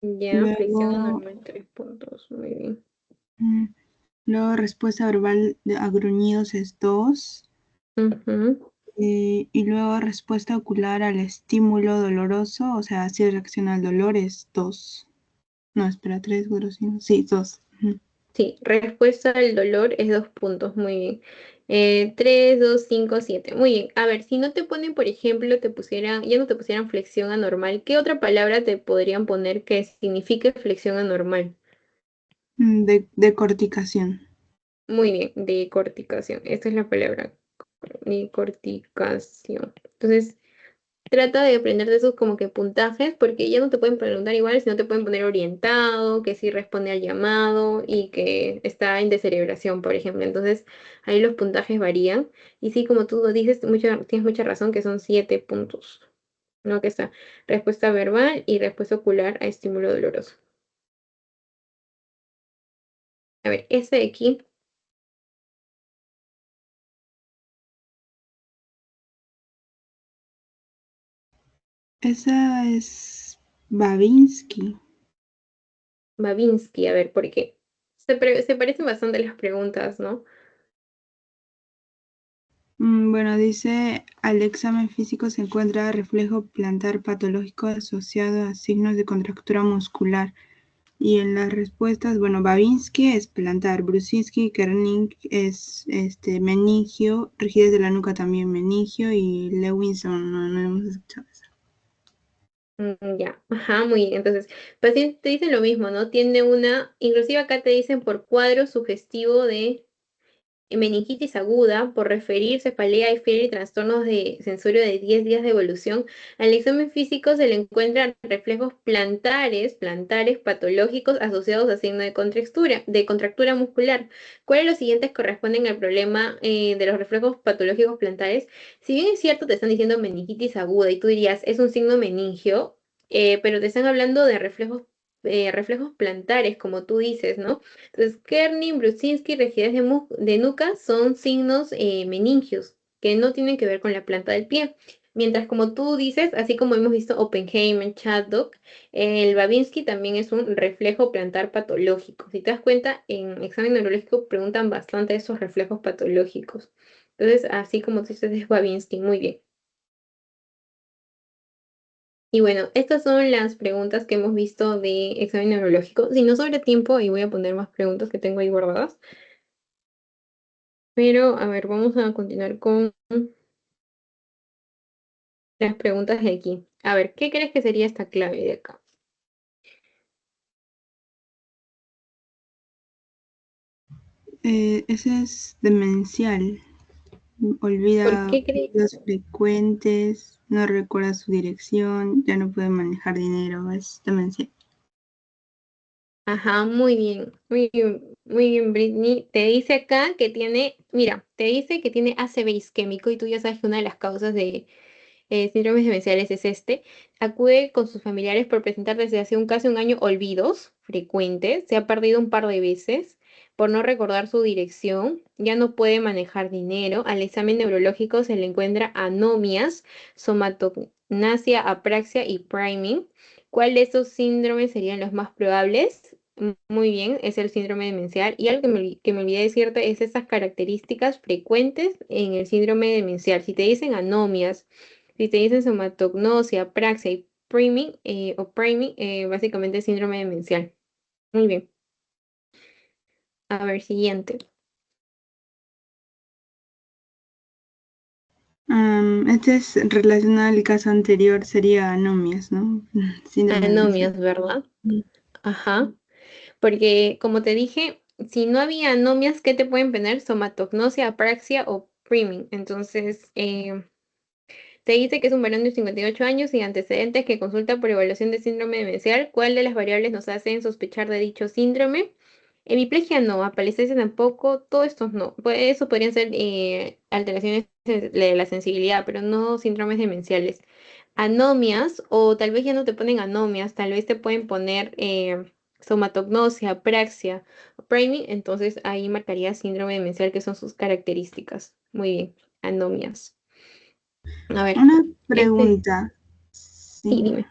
Ya, flexión Luego, anormal, 3 puntos. Muy bien. mm, luego respuesta verbal a gruñidos es 2. Ujú, Y luego respuesta ocular al estímulo doloroso, o sea, si reacciona al dolor es 2. No, espera, 3, grosino. Sí, 2. sí, respuesta al dolor es 2 puntos. Muy bien. 3, 2, 5, 7. Muy bien. A ver, si no te ponen, por ejemplo, ya no te pusieran flexión anormal, ¿qué otra palabra te podrían poner que signifique flexión anormal? De corticación. Muy bien, decorticación. Esta es la palabra, decorticación. Entonces, trata de aprender de esos como que puntajes, porque ya no te pueden preguntar igual, sino te pueden poner orientado, que sí responde al llamado y que está en descerebración, por ejemplo. Entonces, ahí los puntajes varían. Y sí, como tú dices, tienes mucha razón que son 7 puntos, ¿no? Que está respuesta verbal y respuesta ocular a estímulo doloroso. A ver, este de aquí, Esa es Babinski. Babinski, a ver, ¿por qué? Se parecen bastante las preguntas, ¿no? Bueno, dice, al examen físico se encuentra reflejo plantar patológico asociado a signos de contractura muscular. Y en las respuestas, bueno, Babinski es plantar, Brusinski y Kerning es meningio, rigidez de la nuca también meningio y Lewinson no hemos escuchado eso. Ya, ajá, muy bien. Entonces, paciente te dicen lo mismo, ¿no? Tiene inclusive acá te dicen por cuadro sugestivo de meningitis aguda, por referir cefalea y fiebre y trastornos de sensorio de 10 días de evolución. Al examen físico se le encuentran reflejos plantares patológicos asociados a signo de contractura muscular. ¿Cuáles de los siguientes corresponden al problema de los reflejos patológicos plantares? Si bien es cierto, te están diciendo meningitis aguda y tú dirías, es un signo meningio, pero te están hablando de reflejos plantares, como tú dices, ¿no? Entonces, Kerning, Brusinski, rigidez de nuca son signos meningios que no tienen que ver con la planta del pie. Mientras, como tú dices, así como hemos visto Oppenheimer, Chaddock, el Babinski también es un reflejo plantar patológico. Si te das cuenta, en examen neurológico preguntan bastante esos reflejos patológicos. Entonces, así como tú dices, es Babinski, muy bien. Y bueno, estas son las preguntas que hemos visto de examen neurológico. Si no sobre tiempo, y voy a poner más preguntas que tengo ahí guardadas. Pero, a ver, vamos a continuar con las preguntas de aquí. A ver, ¿qué crees que sería esta clave de acá? Ese es demencial. ¿Por Olvida qué crees? los frecuentes, no recuerda su dirección, ya no puede manejar dinero, es demencial. Ajá, muy bien, Britney. Te dice acá que tiene, mira, te dice que tiene ACV isquémico y tú ya sabes que una de las causas de síndromes demenciales es este. Acude con sus familiares por presentar desde hace casi un año olvidos frecuentes. Se ha perdido un par de veces por no recordar su dirección. Ya no puede manejar dinero. Al examen neurológico se le encuentra anomias, somatognasia, apraxia y priming. ¿Cuál de estos síndromes serían los más probables? Muy bien, es el síndrome demencial. Y algo que me olvidé decirte es esas características frecuentes en el síndrome demencial. Si te dicen anomias, si te dicen somatognosia, praxia y priming, básicamente es síndrome demencial. Muy bien. A ver, siguiente. Este es relacionado al caso anterior, sería anomias, ¿no? Síndrome demencial. Anomias, ¿verdad? Ajá. Porque, como te dije, si no había anomias, ¿qué te pueden poner? Somatognosia, apraxia o priming. Entonces, te dice que es un varón de 58 años y antecedentes que consulta por evaluación de síndrome demencial. ¿Cuál de las variables nos hacen sospechar de dicho síndrome? Hemiplegia no, apalescencia tampoco, todo esto no. Pues eso podrían ser alteraciones de la sensibilidad, pero no síndromes demenciales. Anomias, o tal vez ya no te ponen anomias, tal vez te pueden poner somatognosia, apraxia, priming, entonces ahí marcaría síndrome demencial, que son sus características. Muy bien, anomias. A ver, Una este, pregunta, sí, sí. dime.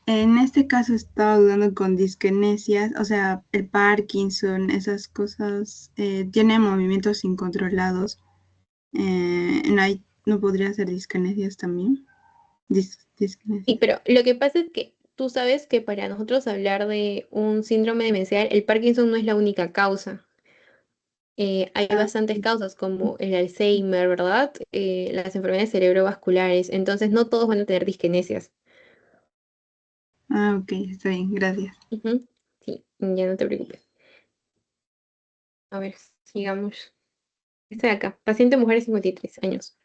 En este caso estaba dudando con disquinesias, o sea, el Parkinson, esas cosas, tiene movimientos incontrolados. ¿No podría ser disquinesias también? Sí, Disquinesias. pero lo que pasa es que tú sabes que para nosotros hablar de un síndrome demencial, el Parkinson no es la única causa. Hay Ah, bastantes causas como el Alzheimer, ¿verdad? Las enfermedades cerebrovasculares. Entonces, no todos van a tener disquinesias. ok, está bien, gracias. Ujú. Sí, ya no te preocupes. A ver, sigamos. Este de acá. Paciente mujer de 53 años.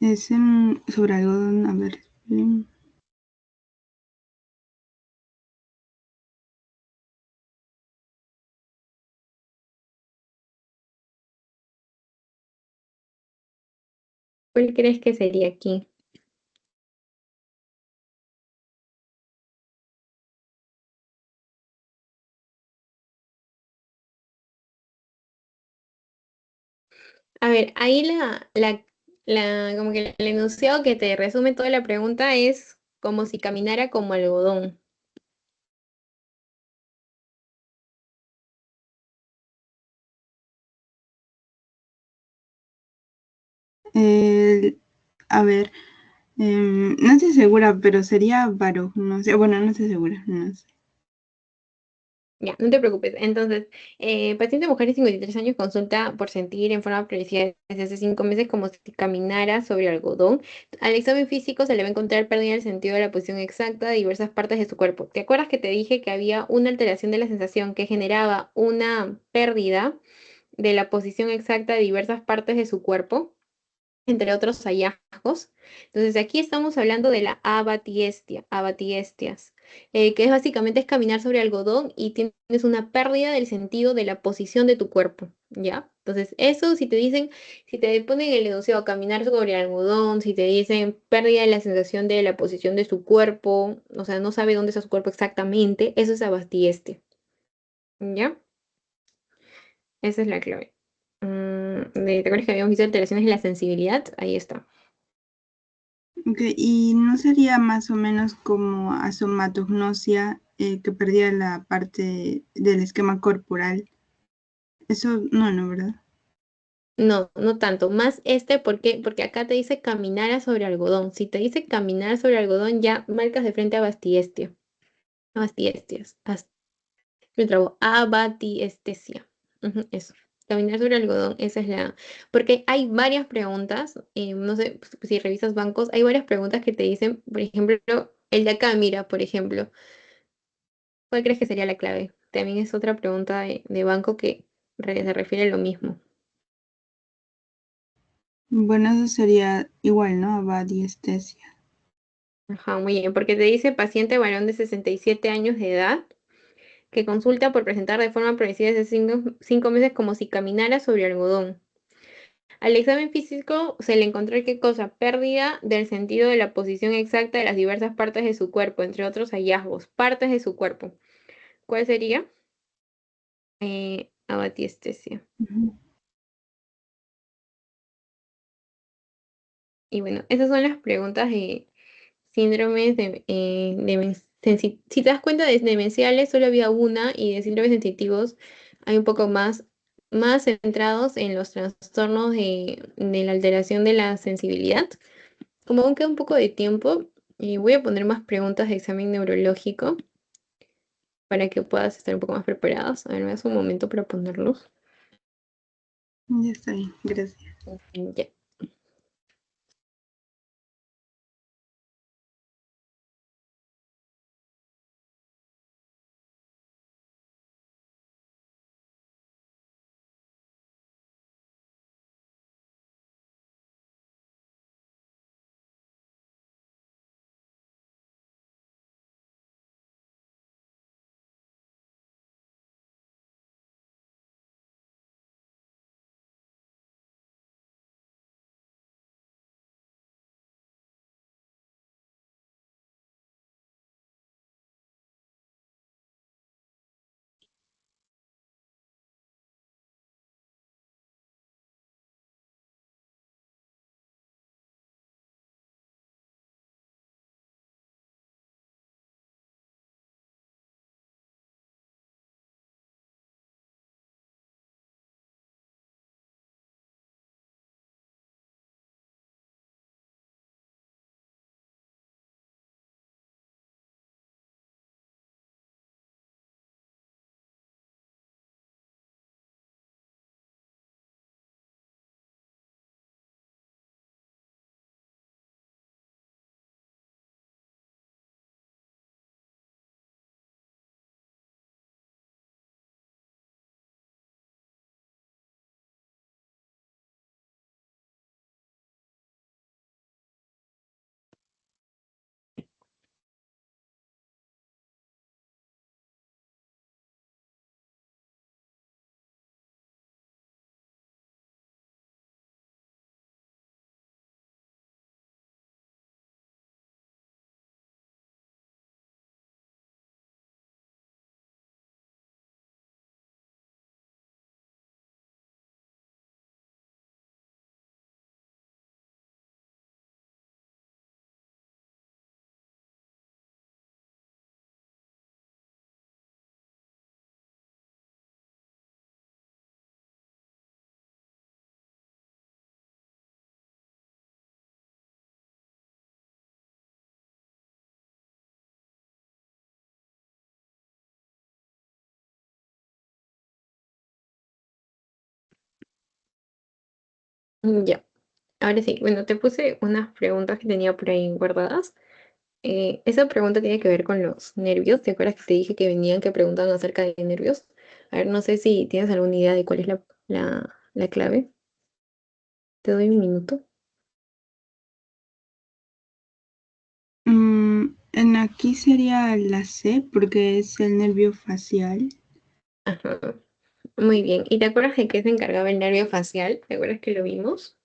Es sobre algodón, a ver. ¿Cuál crees que sería aquí? A ver, ahí como que el enunciado que te resume toda la pregunta es como si caminara como algodón. El- a ver, no estoy segura, pero sería Baruch, no sé, bueno, no estoy segura, no sé. Ya, no te preocupes. Entonces, paciente mujer de 53 años consulta por sentir en forma progresiva desde hace 5 meses como si caminara sobre algodón. Al examen físico se le va a encontrar pérdida del sentido de la posición exacta de diversas partes de su cuerpo. ¿Te acuerdas que te dije que había una alteración de la sensación que generaba una pérdida de la posición exacta de diversas partes de su cuerpo, entre otros hallazgos? Entonces, aquí estamos hablando de la abatiestias, que es básicamente es caminar sobre algodón y tienes una pérdida del sentido de la posición de tu cuerpo, ¿ya? Entonces, eso si te dicen, si te ponen el enunciado caminar sobre algodón, si te dicen pérdida de la sensación de la posición de su cuerpo, o sea, no sabe dónde está su cuerpo exactamente, eso es abatiestia, ¿ya? Esa es la clave. ¿Te acuerdas que habíamos visto alteraciones en la sensibilidad? Ahí está. Ok, y no sería más o menos como asomatognosia, que perdía la parte del esquema corporal. Eso no, no, ¿verdad? No, no tanto. Más ¿por qué? Porque acá te dice caminar sobre algodón. Si te dice caminar sobre algodón, ya marcas de frente a bastiestia. Bastiestias. Me trabo. Abatiestesia. Ujú, eso. Caminar sobre algodón, esa es la. Porque hay varias preguntas, no sé si revisas bancos, hay varias preguntas que te dicen, por ejemplo, el de acá, mira, por ejemplo, ¿cuál crees que sería la clave? También es otra pregunta de banco que se refiere a lo mismo. Bueno, eso sería igual, ¿no? Abadiestesia. Ajá, muy bien, porque te dice paciente varón de 67 años de edad que consulta por presentar de forma progresiva desde 5 meses como si caminara sobre algodón. Al examen físico se le encontró qué cosa, pérdida del sentido de la posición exacta de las diversas partes de su cuerpo, entre otros hallazgos, partes de su cuerpo. ¿Cuál sería? Abatiestesia. Ujú. Y bueno, esas son las preguntas de síndromes si te das cuenta de demenciales solo había una y de síndromes sensitivos hay un poco más centrados en los trastornos de la alteración de la sensibilidad. Como aún queda un poco de tiempo, voy a poner más preguntas de examen neurológico para que puedas estar un poco más preparados. A ver, me das un momento para ponerlos. Ya está bien, gracias. Ya. Ya, ahora sí, bueno, te puse unas preguntas que tenía por ahí guardadas. Esa pregunta tiene que ver con los nervios. ¿Te acuerdas que te dije que venían que preguntaban acerca de nervios? A ver, no sé si tienes alguna idea de cuál es la clave. Te doy un minuto. En aquí sería la C porque es el nervio facial. Ajá, muy bien. ¿Y te acuerdas de qué se encargaba el nervio facial? ¿Te acuerdas que lo vimos?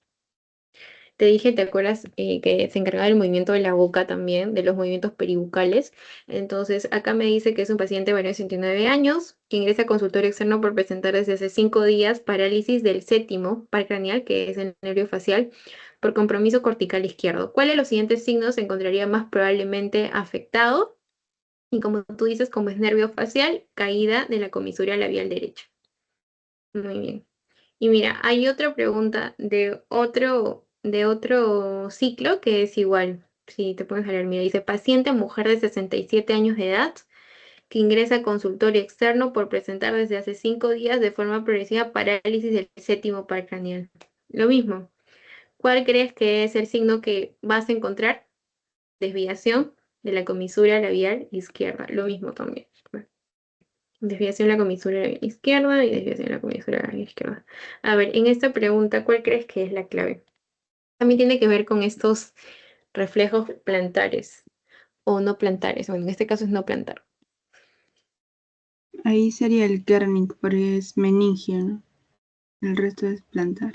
Te dije, ¿te acuerdas que se encargaba del movimiento de la boca también, de los movimientos peribucales? Entonces, acá me dice que es un paciente mayor de 69 años, que ingresa a consultorio externo por presentar desde hace 5 días parálisis del séptimo par craneal, que es el nervio facial, por compromiso cortical izquierdo. ¿Cuál de los siguientes signos se encontraría más probablemente afectado? Y como tú dices, como es nervio facial, caída de la comisura labial derecha. Muy bien. Y mira, hay otra pregunta de otro ciclo que es igual. Si te puedes leer, mira, dice, paciente mujer de 67 años de edad que ingresa a consultorio externo por presentar desde hace 5 días de forma progresiva parálisis del séptimo par craneal. Lo mismo. ¿Cuál crees que es el signo que vas a encontrar? Desviación de la comisura labial izquierda. Lo mismo también. Desviación en la comisura izquierda y desviación en la comisura izquierda. A ver, en esta pregunta, ¿cuál crees que es la clave? También tiene que ver con estos reflejos plantares o no plantares. Bueno, en este caso es no plantar. Ahí sería el Kernick porque es meningio, ¿no? El resto es plantar.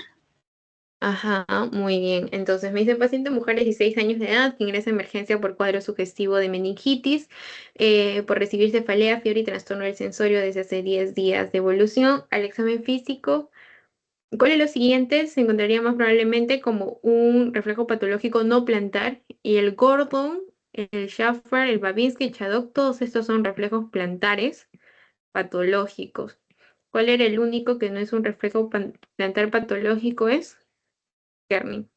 Ajá, muy bien. Entonces me dice paciente mujer de 16 años de edad que ingresa a emergencia por cuadro sugestivo de meningitis, por recibir cefalea, fiebre y trastorno del sensorio desde hace 10 días de evolución. Al examen físico, ¿cuál de los siguientes se encontraría más probablemente como un reflejo patológico no plantar? Y el Gordon, el Schaffer, el Babinski, el Chadok, todos estos son reflejos plantares patológicos. ¿Cuál era el único que no es un reflejo plantar patológico? Es Kerning.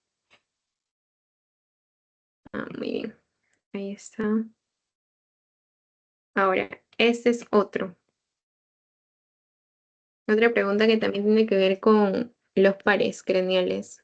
Ah, muy bien. Ahí está. Ahora, este es otro. Otra pregunta que también tiene que ver con los pares craneales.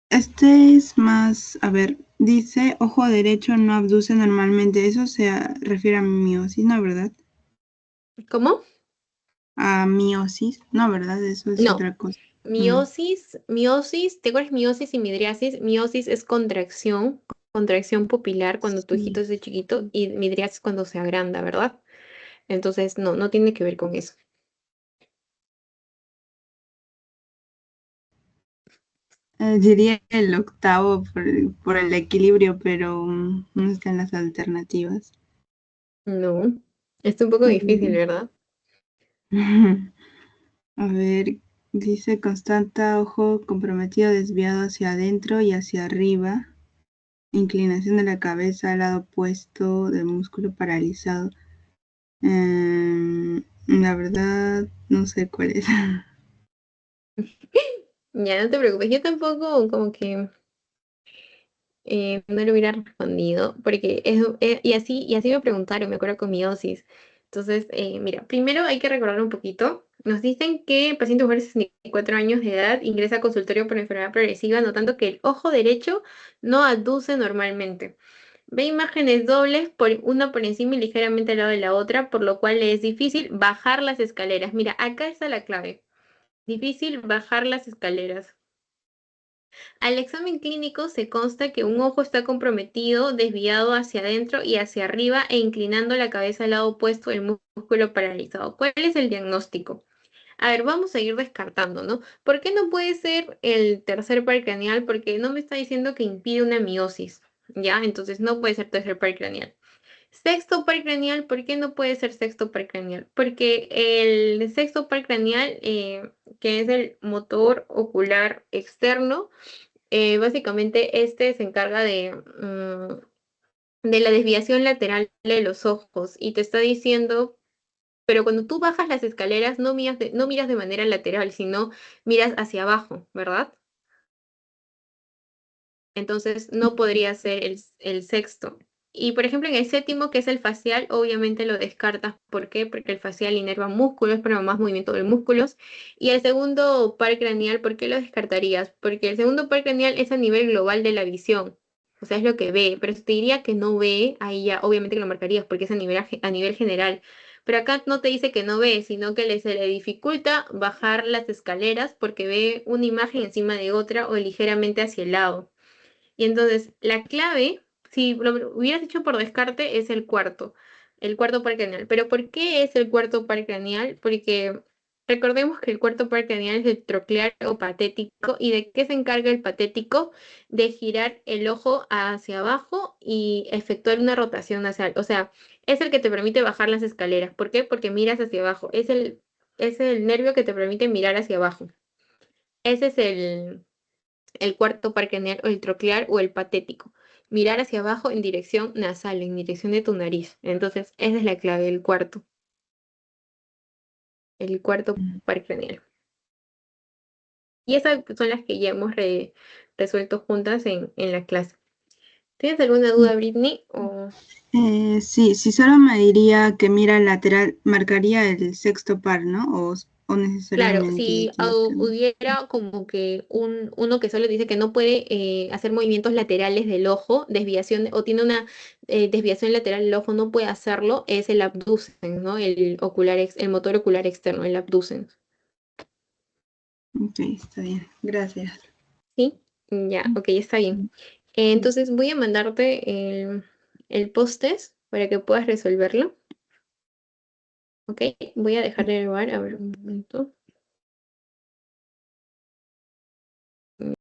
Este es más, a ver, dice ojo derecho no abduce normalmente. Eso se refiere a miosis, ¿no, verdad? ¿Cómo? A miosis, no, ¿verdad? Eso es No. otra cosa. Mm, Miosis, ¿te acuerdas miosis y midriasis? Miosis es contracción pupilar cuando tu hijito sí. es de chiquito y midriasis cuando se agranda, ¿verdad? Entonces, no, no tiene que ver con eso. Diría el octavo por el equilibrio, pero no están las alternativas. No, es un poco difícil, Mm. ¿verdad? A ver, dice constata ojo comprometido, desviado hacia adentro y hacia arriba. Inclinación de la cabeza al lado opuesto del músculo paralizado. La verdad, no sé cuál es. Ya no te preocupes, yo tampoco como que no le hubiera respondido, porque y así me preguntaron, me acuerdo con miosis. Entonces, mira, primero hay que recordar un poquito. Nos dicen que paciente mujer de 64 años de edad ingresa a consultorio por enfermedad progresiva, notando que el ojo derecho no aduce normalmente. Ve imágenes dobles, una por encima y ligeramente al lado de la otra, por lo cual le es difícil bajar las escaleras. Mira, acá está la clave. Difícil bajar las escaleras. Al examen clínico se consta que un ojo está comprometido, desviado hacia adentro y hacia arriba e inclinando la cabeza al lado opuesto del músculo paralizado. ¿Cuál es el diagnóstico? A ver, vamos a ir descartando, ¿no? ¿Por qué no puede ser el tercer par craneal? Porque no me está diciendo que impide una miosis, ¿ya? Entonces no puede ser tercer par craneal. Sexto par craneal, ¿por qué no puede ser sexto par craneal? Porque el sexto par craneal, que es el motor ocular externo, básicamente este se encarga de la desviación lateral de los ojos y te está diciendo, pero cuando tú bajas las escaleras no miras de manera lateral, sino miras hacia abajo, ¿verdad? Entonces no podría ser el sexto. Y por ejemplo, en el séptimo, que es el facial, obviamente lo descartas. ¿Por qué? Porque el facial inerva músculos, pero más movimiento de músculos. Y el segundo par craneal, ¿por qué lo descartarías? Porque el segundo par craneal es a nivel global de la visión. O sea, es lo que ve. Pero si te diría que no ve, ahí ya obviamente que lo marcarías porque es a nivel general. Pero acá no te dice que no ve, sino que se le dificulta bajar las escaleras porque ve una imagen encima de otra o ligeramente hacia el lado. Y entonces la clave, si lo hubieras hecho por descarte, es el cuarto par craneal. Pero ¿por qué es el cuarto par craneal? Porque recordemos que el cuarto par craneal es el troclear o patético. ¿Y de qué se encarga el patético? De girar el ojo hacia abajo y efectuar una rotación nasal. O sea, es el que te permite bajar las escaleras. ¿Por qué? Porque miras hacia abajo. Es el nervio que te permite mirar hacia abajo. Ese es el cuarto par craneal o el troclear o el patético. Mirar hacia abajo en dirección nasal, en dirección de tu nariz. Entonces, esa es la clave, el cuarto par craneal. Y esas son las que ya hemos resuelto juntas en la clase. ¿Tienes alguna duda, Britney? Sí, si solo me diría que mira lateral, marcaría el sexto par, ¿no? O Claro, necesariamente si tienes que... hubiera como que uno que solo dice que no puede hacer movimientos laterales del ojo, desviación, o tiene una desviación lateral del ojo, no puede hacerlo, es el abducens, ¿no? El motor ocular externo, el abducens. Ok, está bien, gracias. ¿Sí? Ya, ok, está bien. Entonces voy a mandarte el post-test para que puedas resolverlo. Ok, voy a dejar de grabar, a ver un momento.